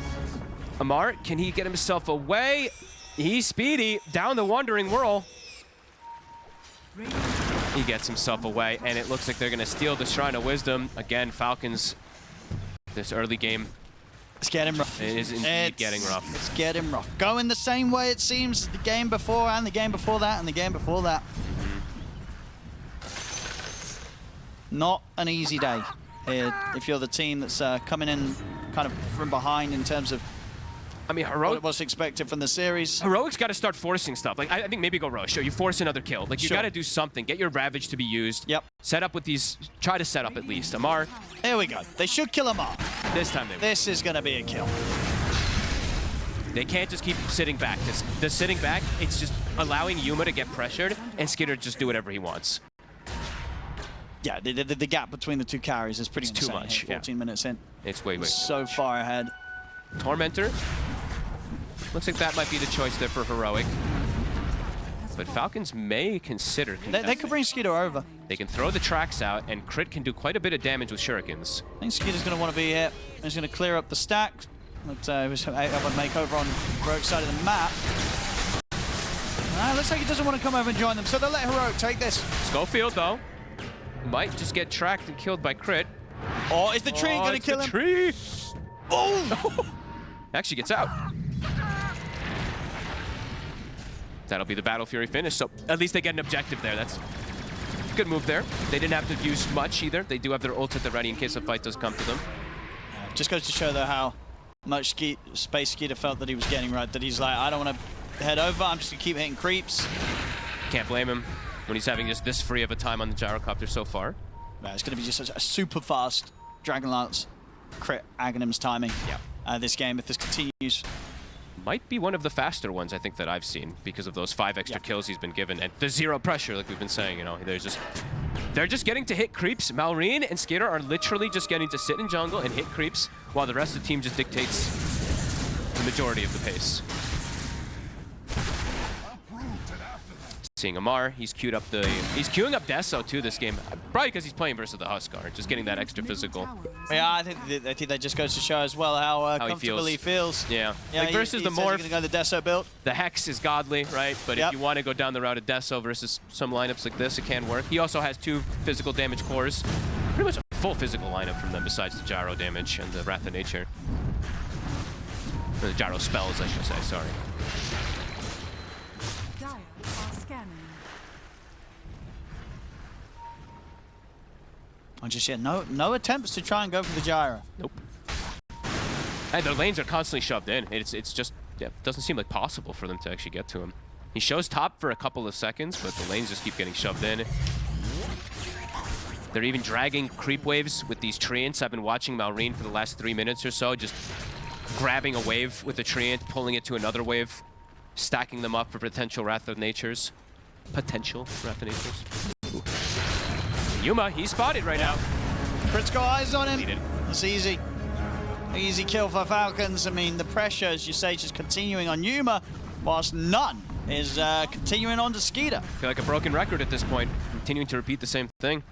Amar, can he get himself away? He's speedy, down the Wandering Whirl. He gets himself away, and it looks like they're gonna steal the Shrine of Wisdom. Again, Falcons, this early game. It's getting rough. It is indeed getting rough. It's getting rough. Going the same way it seems the game before and the game before that and the game before that. Not an easy day if you're the team that's coming in kind of from behind in terms of I mean, Heroic what's expected from the series. Heroic's got to start forcing stuff. Like, I think maybe go Roche. You force another kill. Like, you got to do something. Get your Ravage to be used. Yep. Set up with these. Try to set up at least. Amar. Here we go. They should kill Amar. This time they will. This is going to be a kill. They can't just keep sitting back. The sitting back, it's just allowing Yuma to get pressured and Skitter just do whatever he wants. Yeah, the gap between the two carries is pretty too insane. much. 14 minutes in. It's way. So far ahead. Tormentor. Looks like that might be the choice there for Heroic. But Falcons may consider contesting. They could bring Skeeter over. They can throw the tracks out, and Crit can do quite a bit of damage with shurikens. I think Skeeter's going to want to be here. He's going to clear up the stack. But he was able to make over on Heroic's side of the map. Looks like he doesn't want to come over and join them, so they'll let Heroic take this. Schofield, though, might just get tracked and killed by Crit. Oh, is the tree going to kill him? Tree! Oh! Actually gets out. That'll be the Battle Fury finish, so at least they get an objective there. That's a good move there. They didn't have to use much either. They do have their ult at the ready in case a fight does come to them. Just goes to show, though, how much Space Skeeter felt that he was getting right. That he's like, I don't want to head over. I'm just going to keep hitting creeps. Can't blame him when he's having just this free of a time on the gyrocopter so far. It's going to be just a super fast Dragon Lance Crit Aghanim's timing. Yeah. This game, if this continues. Might be one of the faster ones I think that I've seen because of those 5 extra kills he's been given and the 0 pressure, like we've been saying. You know, they're just getting to hit creeps. Malrine and Skater are literally just getting to sit in jungle and hit creeps, while the rest of the team just dictates the majority of the pace. Seeing Amar, he's queuing up Deso too this game, probably because he's playing versus the Huskar, just getting that extra physical. Yeah, I think that just goes to show as well how comfortable he feels. Yeah, like versus the Morph, he's going to go the Deso build. The Hex is godly, right? But if you want to go down the route of Deso versus some lineups like this, it can work. He also has 2 physical damage cores. Pretty much a full physical lineup from them besides the gyro damage and the Wrath of Nature. Or the gyro spells, I should say, sorry. Just yet, no attempts to try and go for the gyro. Nope. And their lanes are constantly shoved in. It's just, yeah, it doesn't seem like possible for them to actually get to him. He shows top for a couple of seconds, but the lanes just keep getting shoved in. They're even dragging creep waves with these treants. I've been watching Malrine for the last 3 minutes or so, just grabbing a wave with the treant, pulling it to another wave, stacking them up for potential Wrath of Natures. Potential Wrath of Natures. Ooh. Yuma, he's spotted right now. Crit's got eyes on him. Needed. It's easy. Easy kill for Falcons. I mean, the pressure, as you say, just continuing on Yuma, whilst none is continuing on to Skeeter. I feel like a broken record at this point, continuing to repeat the same thing.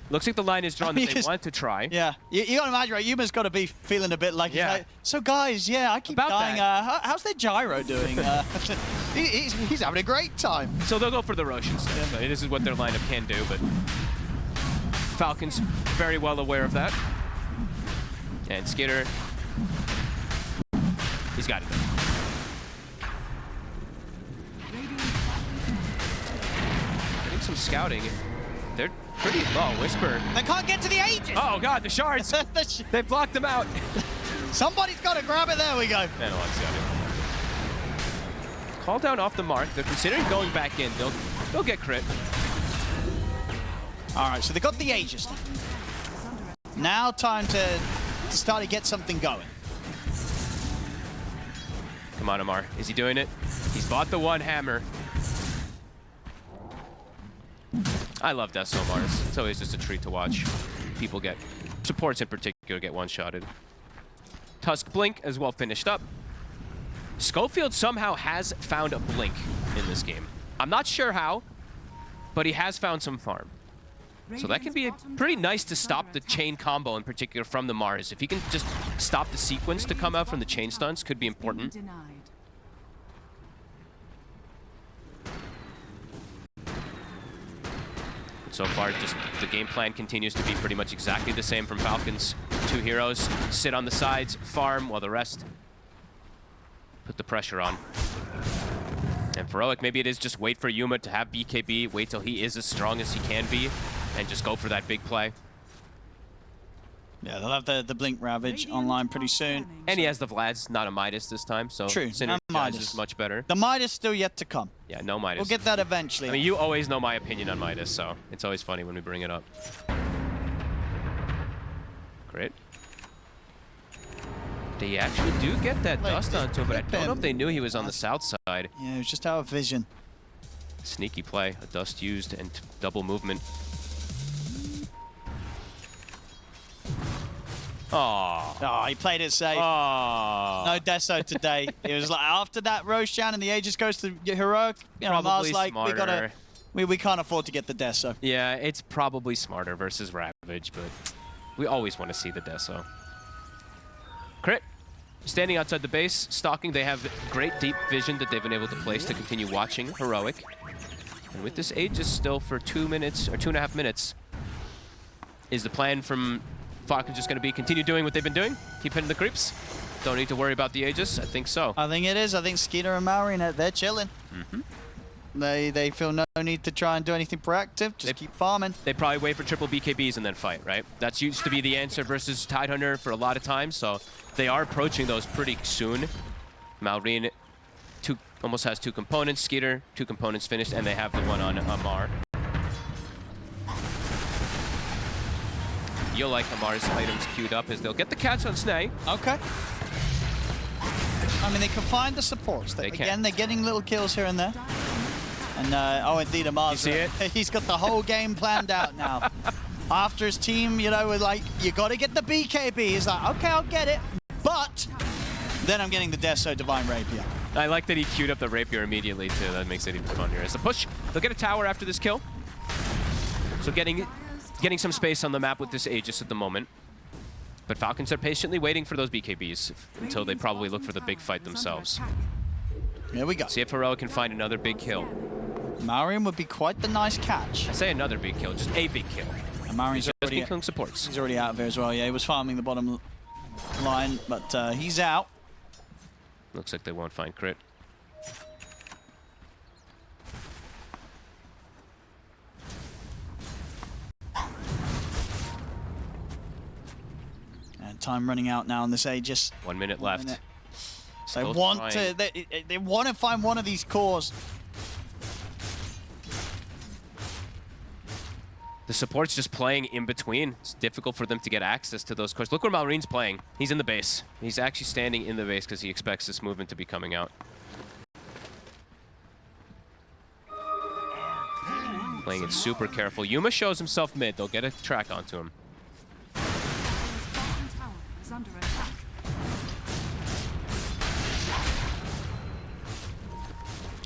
Looks like the line is drawn that they want to try. Yeah, you got to imagine, right? Yuma's got to be feeling a bit like, so guys, I keep dying. How's their gyro doing? He's having a great time. So they'll go for the Roche instead. Yeah. This is what their lineup can do, but Falcons very well aware of that. And Skater, he's got it though. Getting some scouting. They're pretty low. Whisper. They can't get to the Aegis. Oh god, the shards. They blocked them out. Somebody's got to grab it. There we go. And Alex got it. Call down off the mark. They're considering going back in. They'll get crit. All right, so they got the Aegis. Now time to start to get something going. Come on, Amar. Is he doing it? He's bought the 1 hammer. I love Deso Mars. It's always just a treat to watch people get supports in particular get one-shotted. Tusk Blink as well finished up. Schofield somehow has found a Blink in this game. I'm not sure how, but he has found some farm. So that can be pretty nice to stop the chain combo in particular from the Mars. If he can just stop the sequence to come out from the chain stunts, could be important. So far, just the game plan continues to be pretty much exactly the same from Falcons. Two heroes sit on the sides, farm, while the rest put the pressure on. And for Heroic, maybe it is just wait for Yuma to have BKB, wait till he is as strong as he can be, and just go for that big play. Yeah, they'll have the Blink Ravage online pretty soon. And he has the Vlads, not a Midas this time, so True, Synergize is much better. The Midas still yet to come. Yeah, no Midas. We'll get that eventually. I mean, you always know my opinion on Midas, so it's always funny when we bring it up. Great. They actually do get that dust onto him, but I don't know if they knew he was on the south side. Yeah, it was just out of vision. Sneaky play, a dust used, and double movement. Aww. Oh, he played it safe. Aww. No Deso today. It was like after that Roshan and the Aegis goes to Heroic, you know, Mars like smarter. we can't afford to get the Deso. Yeah, it's probably smarter versus Ravage, but we always want to see the Deso. Crit. Standing outside the base, stalking. They have great deep vision that they've been able to place to continue watching Heroic. And with this Aegis still for 2 minutes, or 2.5 minutes, is the plan from Falcons just going to be continue doing what they've been doing? Keep hitting the creeps? Don't need to worry about the Aegis? I think so. I think it is. I think Skeeter and Maureen, they're chilling. They feel no need to try and do anything proactive. Just keep farming. They probably wait for triple BKBs and then fight, right? That's used to be the answer versus Tidehunter for a lot of times, so they are approaching those pretty soon. Maureen almost has 2 components. Skeeter, 2 components finished, and they have the one on Amar. You'll like Amar's items queued up as they'll get the catch on Snay. Okay. I mean, they can find the supports. Again, they're getting little kills here and there. And, oh, indeed, Amar's... You see it? He's got the whole game planned out now. After his team, you know, we're like, you got to get the BKB. He's like, okay, I'll get it. But then I'm getting the Deso Divine Rapier. I like that he queued up the Rapier immediately, too. That makes it even funnier. As the push, they'll get a tower after this kill. So getting some space on the map with this Aegis at the moment. But Falcons are patiently waiting for those BKBs until they probably look for the big fight themselves. Here we go. See if Heroic can find another big kill. Maureen would be quite the nice catch. I say another big kill, just a big kill. And Maureen's already killing supports. He's already out of here as well. Yeah, he was farming the bottom line, but he's out. Looks like they won't find crit. And time running out now on this Aegis. 1 minute left. They want to. They want to find one of these cores. The support's just playing in between. It's difficult for them to get access to those cores. Look where Maureen's playing. He's in the base. He's actually standing in the base because he expects this movement to be coming out. Playing it super careful. Yuma shows himself mid. They'll get a track onto him.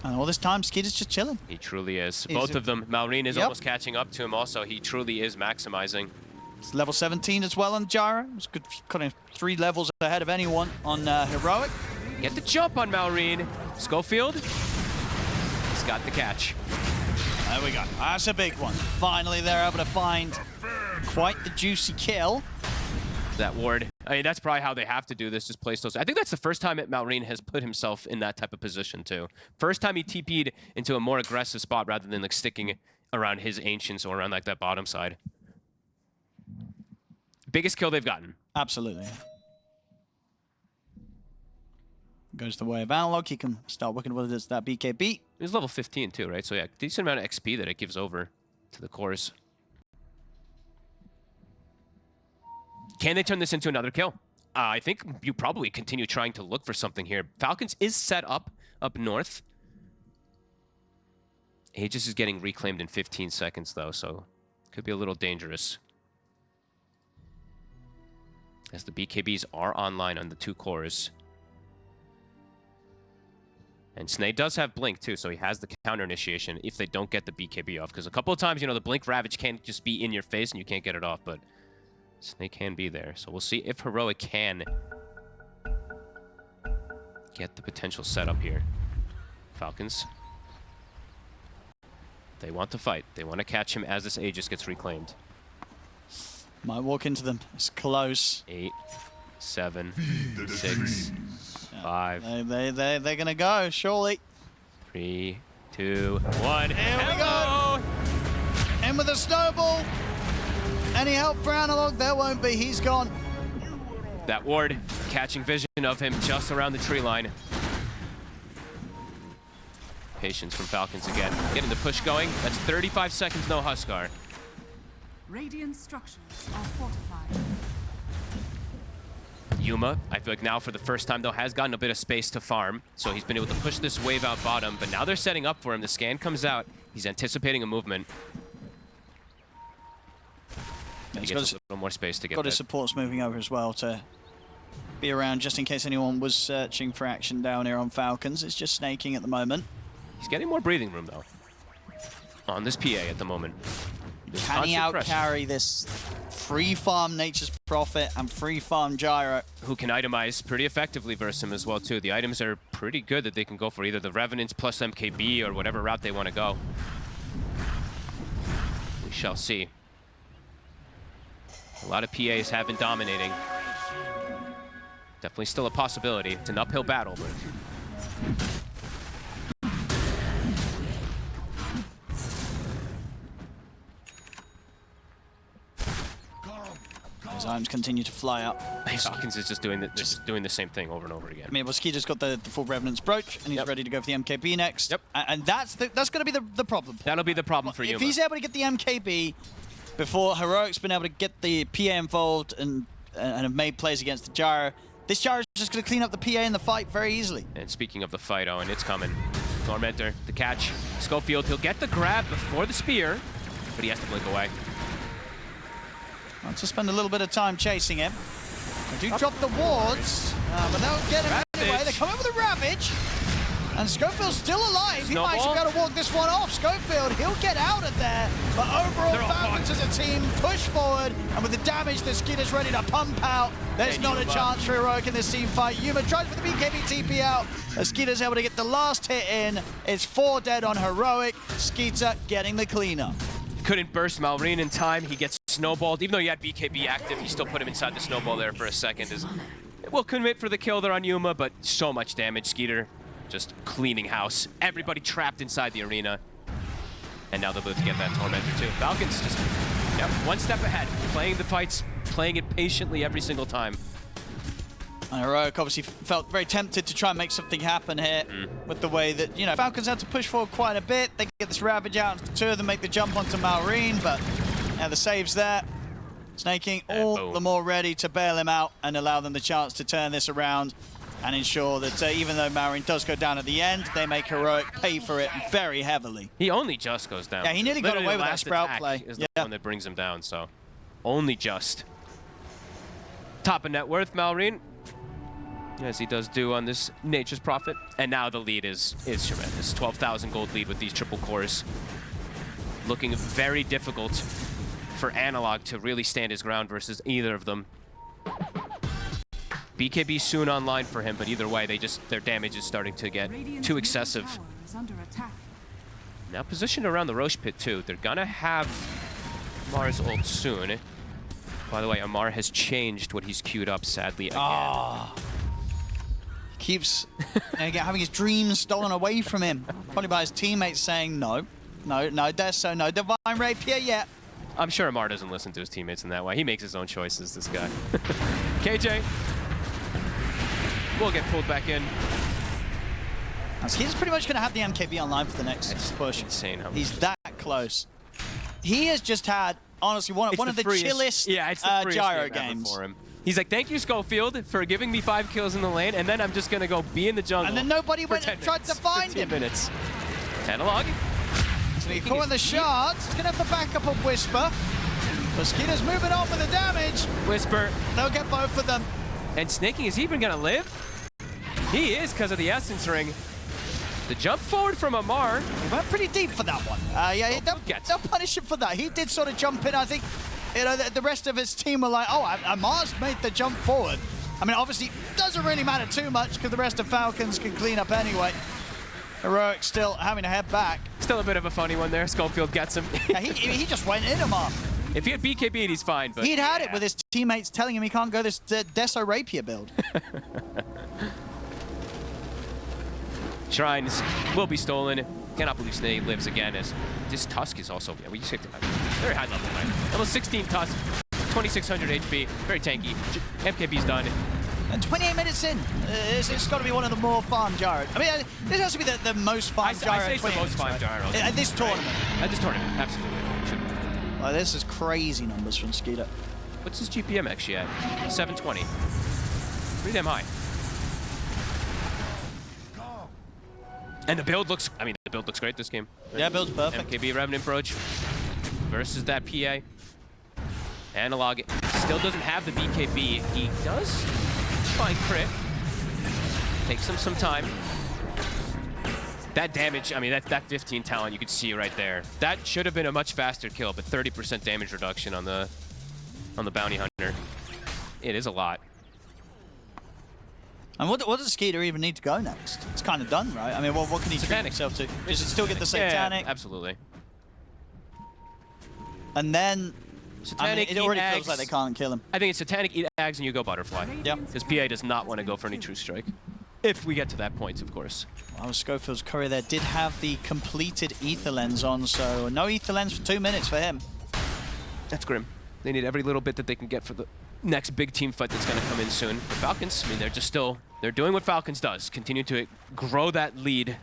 And all this time, Skeeter's just chilling. He truly is. Both of them. Maureen is almost catching up to him also. He truly is maximizing. It's level 17 as well on Gyro. It's good, kind of 3 levels ahead of anyone on Heroic. Get the jump on Maureen. Schofield. He's got the catch. There we go. That's a big one. Finally, they're able to find quite the juicy kill. That ward. I mean, that's probably how they have to do this, just place those. I think that's the first time Maureen has put himself in that type of position, too. First time he TP'd into a more aggressive spot rather than like sticking around his Ancients or around like that bottom side. Biggest kill they've gotten. Absolutely. Goes the way of Analog. He can start working with that BKB. He's level 15, too, right? So, yeah, decent amount of XP that it gives over to the cores. Can they turn this into another kill? I think you probably continue trying to look for something here. Falcons is set up north. Aegis is getting reclaimed in 15 seconds, though, so could be a little dangerous. as the BKBs are online on the 2 cores. And Snake does have Blink too, so he has the counter initiation if they don't get the BKB off. Because a couple of times, you know, the Blink Ravage can't just be in your face and you can't get it off, but Snake can be there. So we'll see if Heroic can get the potential setup here. Falcons. They want to fight. They want to catch him as this Aegis gets reclaimed. Might walk into them. It's close. 8, 7, 6, 5. They're going to go, surely. 3, 2, 1. Here we go. In with a snowball. Any help for Analog? There won't be. He's gone. That ward catching vision of him just around the tree line. Patience from Falcons again. Getting the push going. That's 35 seconds, no Huskar. Radiant structures are fortified. Yuma, I feel like now for the first time though, has gotten a bit of space to farm. So he's been able to push this wave out bottom, but now they're setting up for him. The scan comes out. He's anticipating a movement. He gets a little more space to get got that. his supports moving over as well to be around just in case anyone was searching for action down here on Falcons. It's just snaking at the moment. He's getting more breathing room though on this PA at the moment. Can he out-carry this free farm Nature's Prophet and free farm Gyro? Who can itemize pretty effectively versus him as well too. The items are pretty good that they can go for either the Revenants plus MKB or whatever route they want to go. We shall see. A lot of PAs have been dominating. Definitely still a possibility. It's an uphill battle, but his items continue to fly up. Falcons is just doing the same thing over and over again. I mean, Mosquito's got the full Revenant's Brooch, and he's ready to go for the MKB next. Yep. And that's going to be the problem. That'll be the problem for you. If he's able to get the MKB before Heroic's been able to get the PA involved and have made plays against the Gyro, this Gyro is just going to clean up the PA in the fight very easily. And speaking of the fight, Owen, it's coming. Tormentor, the catch. Schofield, he'll get the grab before the spear, but he has to blink away. I'll just spend a little bit of time chasing him. They do drop the wards, but they'll get him anyway. They come in with a Ravage, and Schofield's still alive. He might actually be able to walk this one off. Schofield, he'll get out of there, but overall Falcons as a team push forward, and with the damage that Skeeter's ready to pump out, there's not a chance for Heroic in this team fight. Yuma tries for the BKB TP out, as Skeeter's able to get the last hit in. It's 4 dead on Heroic. Skeeter getting the cleanup. Couldn't burst Malrine in time. He gets snowballed. Even though he had BKB active, he still put him inside the snowball there for a second. Well, couldn't wait for the kill there on Yuma, but so much damage. Skeeter just cleaning house. Everybody trapped inside the arena. And now they'll be able to get that Tormentor too. Falcons just one step ahead, playing the fights, playing it patiently every single time. And Heroic obviously felt very tempted to try and make something happen here with the way that, you know, Falcons had to push forward quite a bit. They get this Ravage out, and 2 of them make the jump onto Malrine, but yeah, the save's there. Snaking all the more ready to bail him out and allow them the chance to turn this around and ensure that even though Malrine does go down at the end, they make Heroic pay for it very heavily. He only just goes down. Yeah, he nearly got away with that Sprout play. Is the one that brings him down, so only just. Top of net worth, Malrine, as he does do on this Nature's Prophet. And now the lead is tremendous. 12,000 gold lead with these triple cores. Looking very difficult for Analog to really stand his ground versus either of them. BKB soon online for him, but either way, their damage is starting to get too excessive. Now positioned around the Roche pit too. They're gonna have Amar's ult soon. By the way, Amar has changed what he's queued up, sadly, again. Keeps having his dreams stolen away from him. Probably by his teammates saying, no, Deso, no Divine Rapier yet. I'm sure Amar doesn't listen to his teammates in that way. He makes his own choices, this guy. KJ will get pulled back in. He's pretty much going to have the MKB online for the next push. Insane how he's that close. He has just had, honestly, one of the chillest Gyro games for him. He's like, thank you, Schofield, for giving me 5 kills in the lane, and then I'm just going to go be in the jungle. And then nobody went and tried to find him. 15 minutes. Analog. So he caught in the shards. He's going to have the backup of Whisper. Mosquito's moving on with the damage. Whisper. They'll get both of them. And Snaking is even going to live? He is because of the Essence Ring. The jump forward from Amar. He went pretty deep for that one. Yeah, they'll punish him for that. He did sort of jump in. I think the rest of his team were like, oh, Amar's made the jump forward. I mean, obviously, it doesn't really matter too much because the rest of Falcons can clean up anyway. Heroic still having to head back. Still a bit of a funny one there. Schofield gets him. Yeah, he just went in Amar. If he had BKB'd, he's fine. But he'd had it with his teammates telling him he can't go this Deso Rapier build. Shrines will be stolen. Cannot believe Snake lives again as this Tusk is also very high level, right? Level 16 Tusk, 2600 HP, very tanky. MKB's done. And 28 minutes in, it's got to be one of the more farm gyros. I mean, this has to be the most farm gyro. I say it's the most farm gyro. At this tournament. At this tournament, absolutely. Oh, this is crazy numbers from Mosquito. What's his GPM actually at? 720. Pretty damn high. And the build looks, the build looks great this game. Yeah, build's perfect. MKB Revenant Approach versus that PA. Analog still doesn't have the BKB. He does find crit. Takes him some time. That damage, that 15 talent you could see right there. That should have been a much faster kill, but 30% damage reduction on the Bounty Hunter. It is a lot. And what does Skeeter even need to go next? It's kind of done, right? I mean, what can he treat himself to? Does it still get the Satanic? Yeah, absolutely. And then, Satanic, it already feels like they can't kill him. I think it's Satanic, eat Ags, and you go Butterfly. Yeah. Because PA does not want to go for any True Strike. If we get to that point, of course. Well, Schofield's courier there did have the completed Ether Lens on, so no Ether Lens for 2 minutes for him. That's grim. They need every little bit that they can get for the next big team fight that's going to come in soon. The Falcons, they're just still, they're doing what Falcons does. Continue to grow that lead.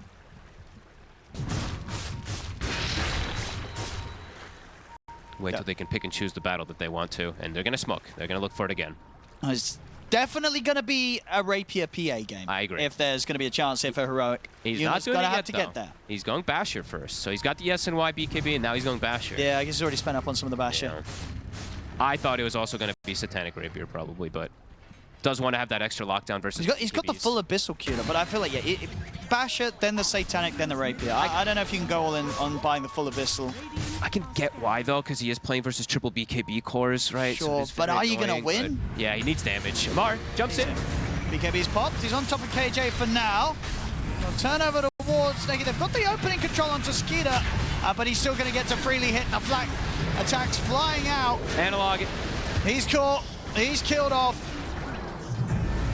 Wait till they can pick and choose the battle that they want to, and they're going to smoke. They're going to look for it again. It's definitely going to be a Rapier PA game. I agree. If there's going to be a chance here for Heroic. He's not doing it yet, to get there. He's going Basher first. So he's got the SNY BKB, and now he's going Basher. Yeah, I guess he's already spent up on some of the Basher. Yeah. I thought it was also going to be Satanic Rapier, probably, but does want to have that extra lockdown versus He's got the full Abyssal queued up, but I feel like, yeah, Basher, then the Satanic, then the Rapier. I don't know if you can go all in on buying the full Abyssal. I can get why, though, because he is playing versus triple BKB cores, right? Sure, so but are you going to win? Yeah, he needs damage. Amar jumps in. BKB's popped. He's on top of KJ for now. He'll turn over towards Snakey. They've got the opening control onto Skeeter, but he's still going to get to freely hit. The flak attacks flying out. Analog. He's caught. He's killed off.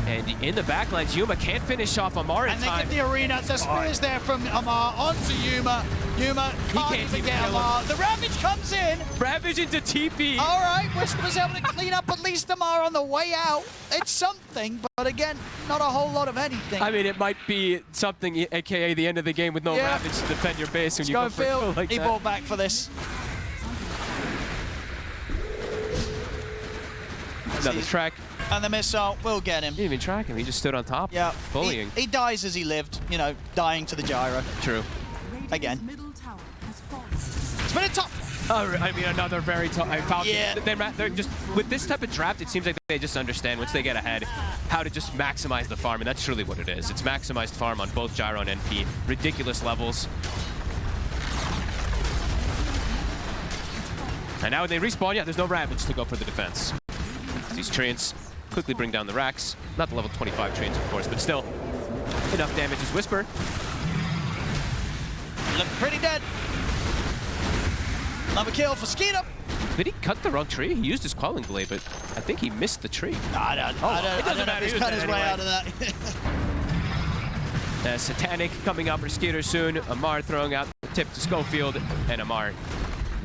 And in the backlines, Yuma can't finish off Amar in time. And they get the arena. The spears there from Amar onto Yuma. Yuma can't even get Amar. The Ravage comes in. Ravage into TP. All right, Whisper's able to clean up at least Amar on the way out. It's something, but again, not a whole lot of anything. It might be something, aka the end of the game with no Ravage to defend your base when you go for a kill like that. He bought back for this. Another track. And the missile will get him. He didn't even track him. He just stood on top. Yeah. Bullying. He dies as he lived, dying to the gyro. True. Again. Middle tower has fallen. It's been a tough. Another very tough. Falcons. Yeah. They're just with this type of draft. It seems like they just understand once they get ahead how to just maximize the farm, and that's truly what it is. It's maximized farm on both gyro and NP. Ridiculous levels. And now when they respawn, there's no Ravage to go for the defense. These Treants quickly bring down the racks. Not the level 25 Treants, of course, but still enough damage as Whisper. Look pretty dead. Another kill for Skeeter. Did he cut the wrong tree? He used his Quelling Blade, but I think he missed the tree. I don't know if he's cut his way out of that. Satanic coming out for Skeeter soon. Amar throwing out the tip to Schofield, and Amar,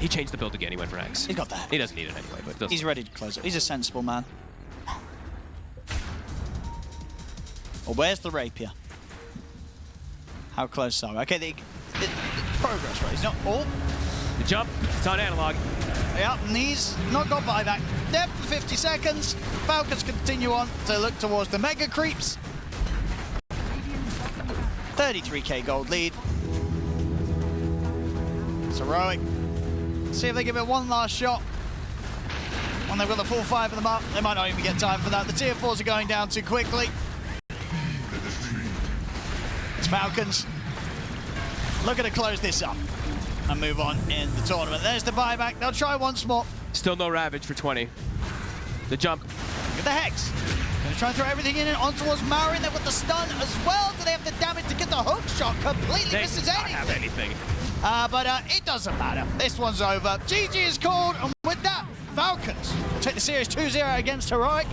he changed the build again. He went for X. He's got that. He doesn't need it anyway, but he's ready to close it. He's a sensible man. Well, where's the Rapier? How close are we? Okay, the progress, right? He's not all. The jump, it's on Analog. Yeah, and he's not got buyback. Dead for 50 seconds. Falcons continue on to look towards the mega creeps. 33k gold lead. It's Heroic. See if they give it one last shot. and they've got the full 5 of them up. They might not even get time for that. The tier 4s are going down too quickly. It's Falcons looking to close this up and move on in the tournament. There's the buyback. They'll try once more. Still no Ravage for 20. The jump. Look at the Hex. Gonna try and throw everything in and on towards Marin. They've got the stun as well. Do they have the damage to get the hook shot? Completely misses don't have anything. anything. But it doesn't matter. This one's over. GG is called, and with that, Falcons take the series 2-0 against Heroic.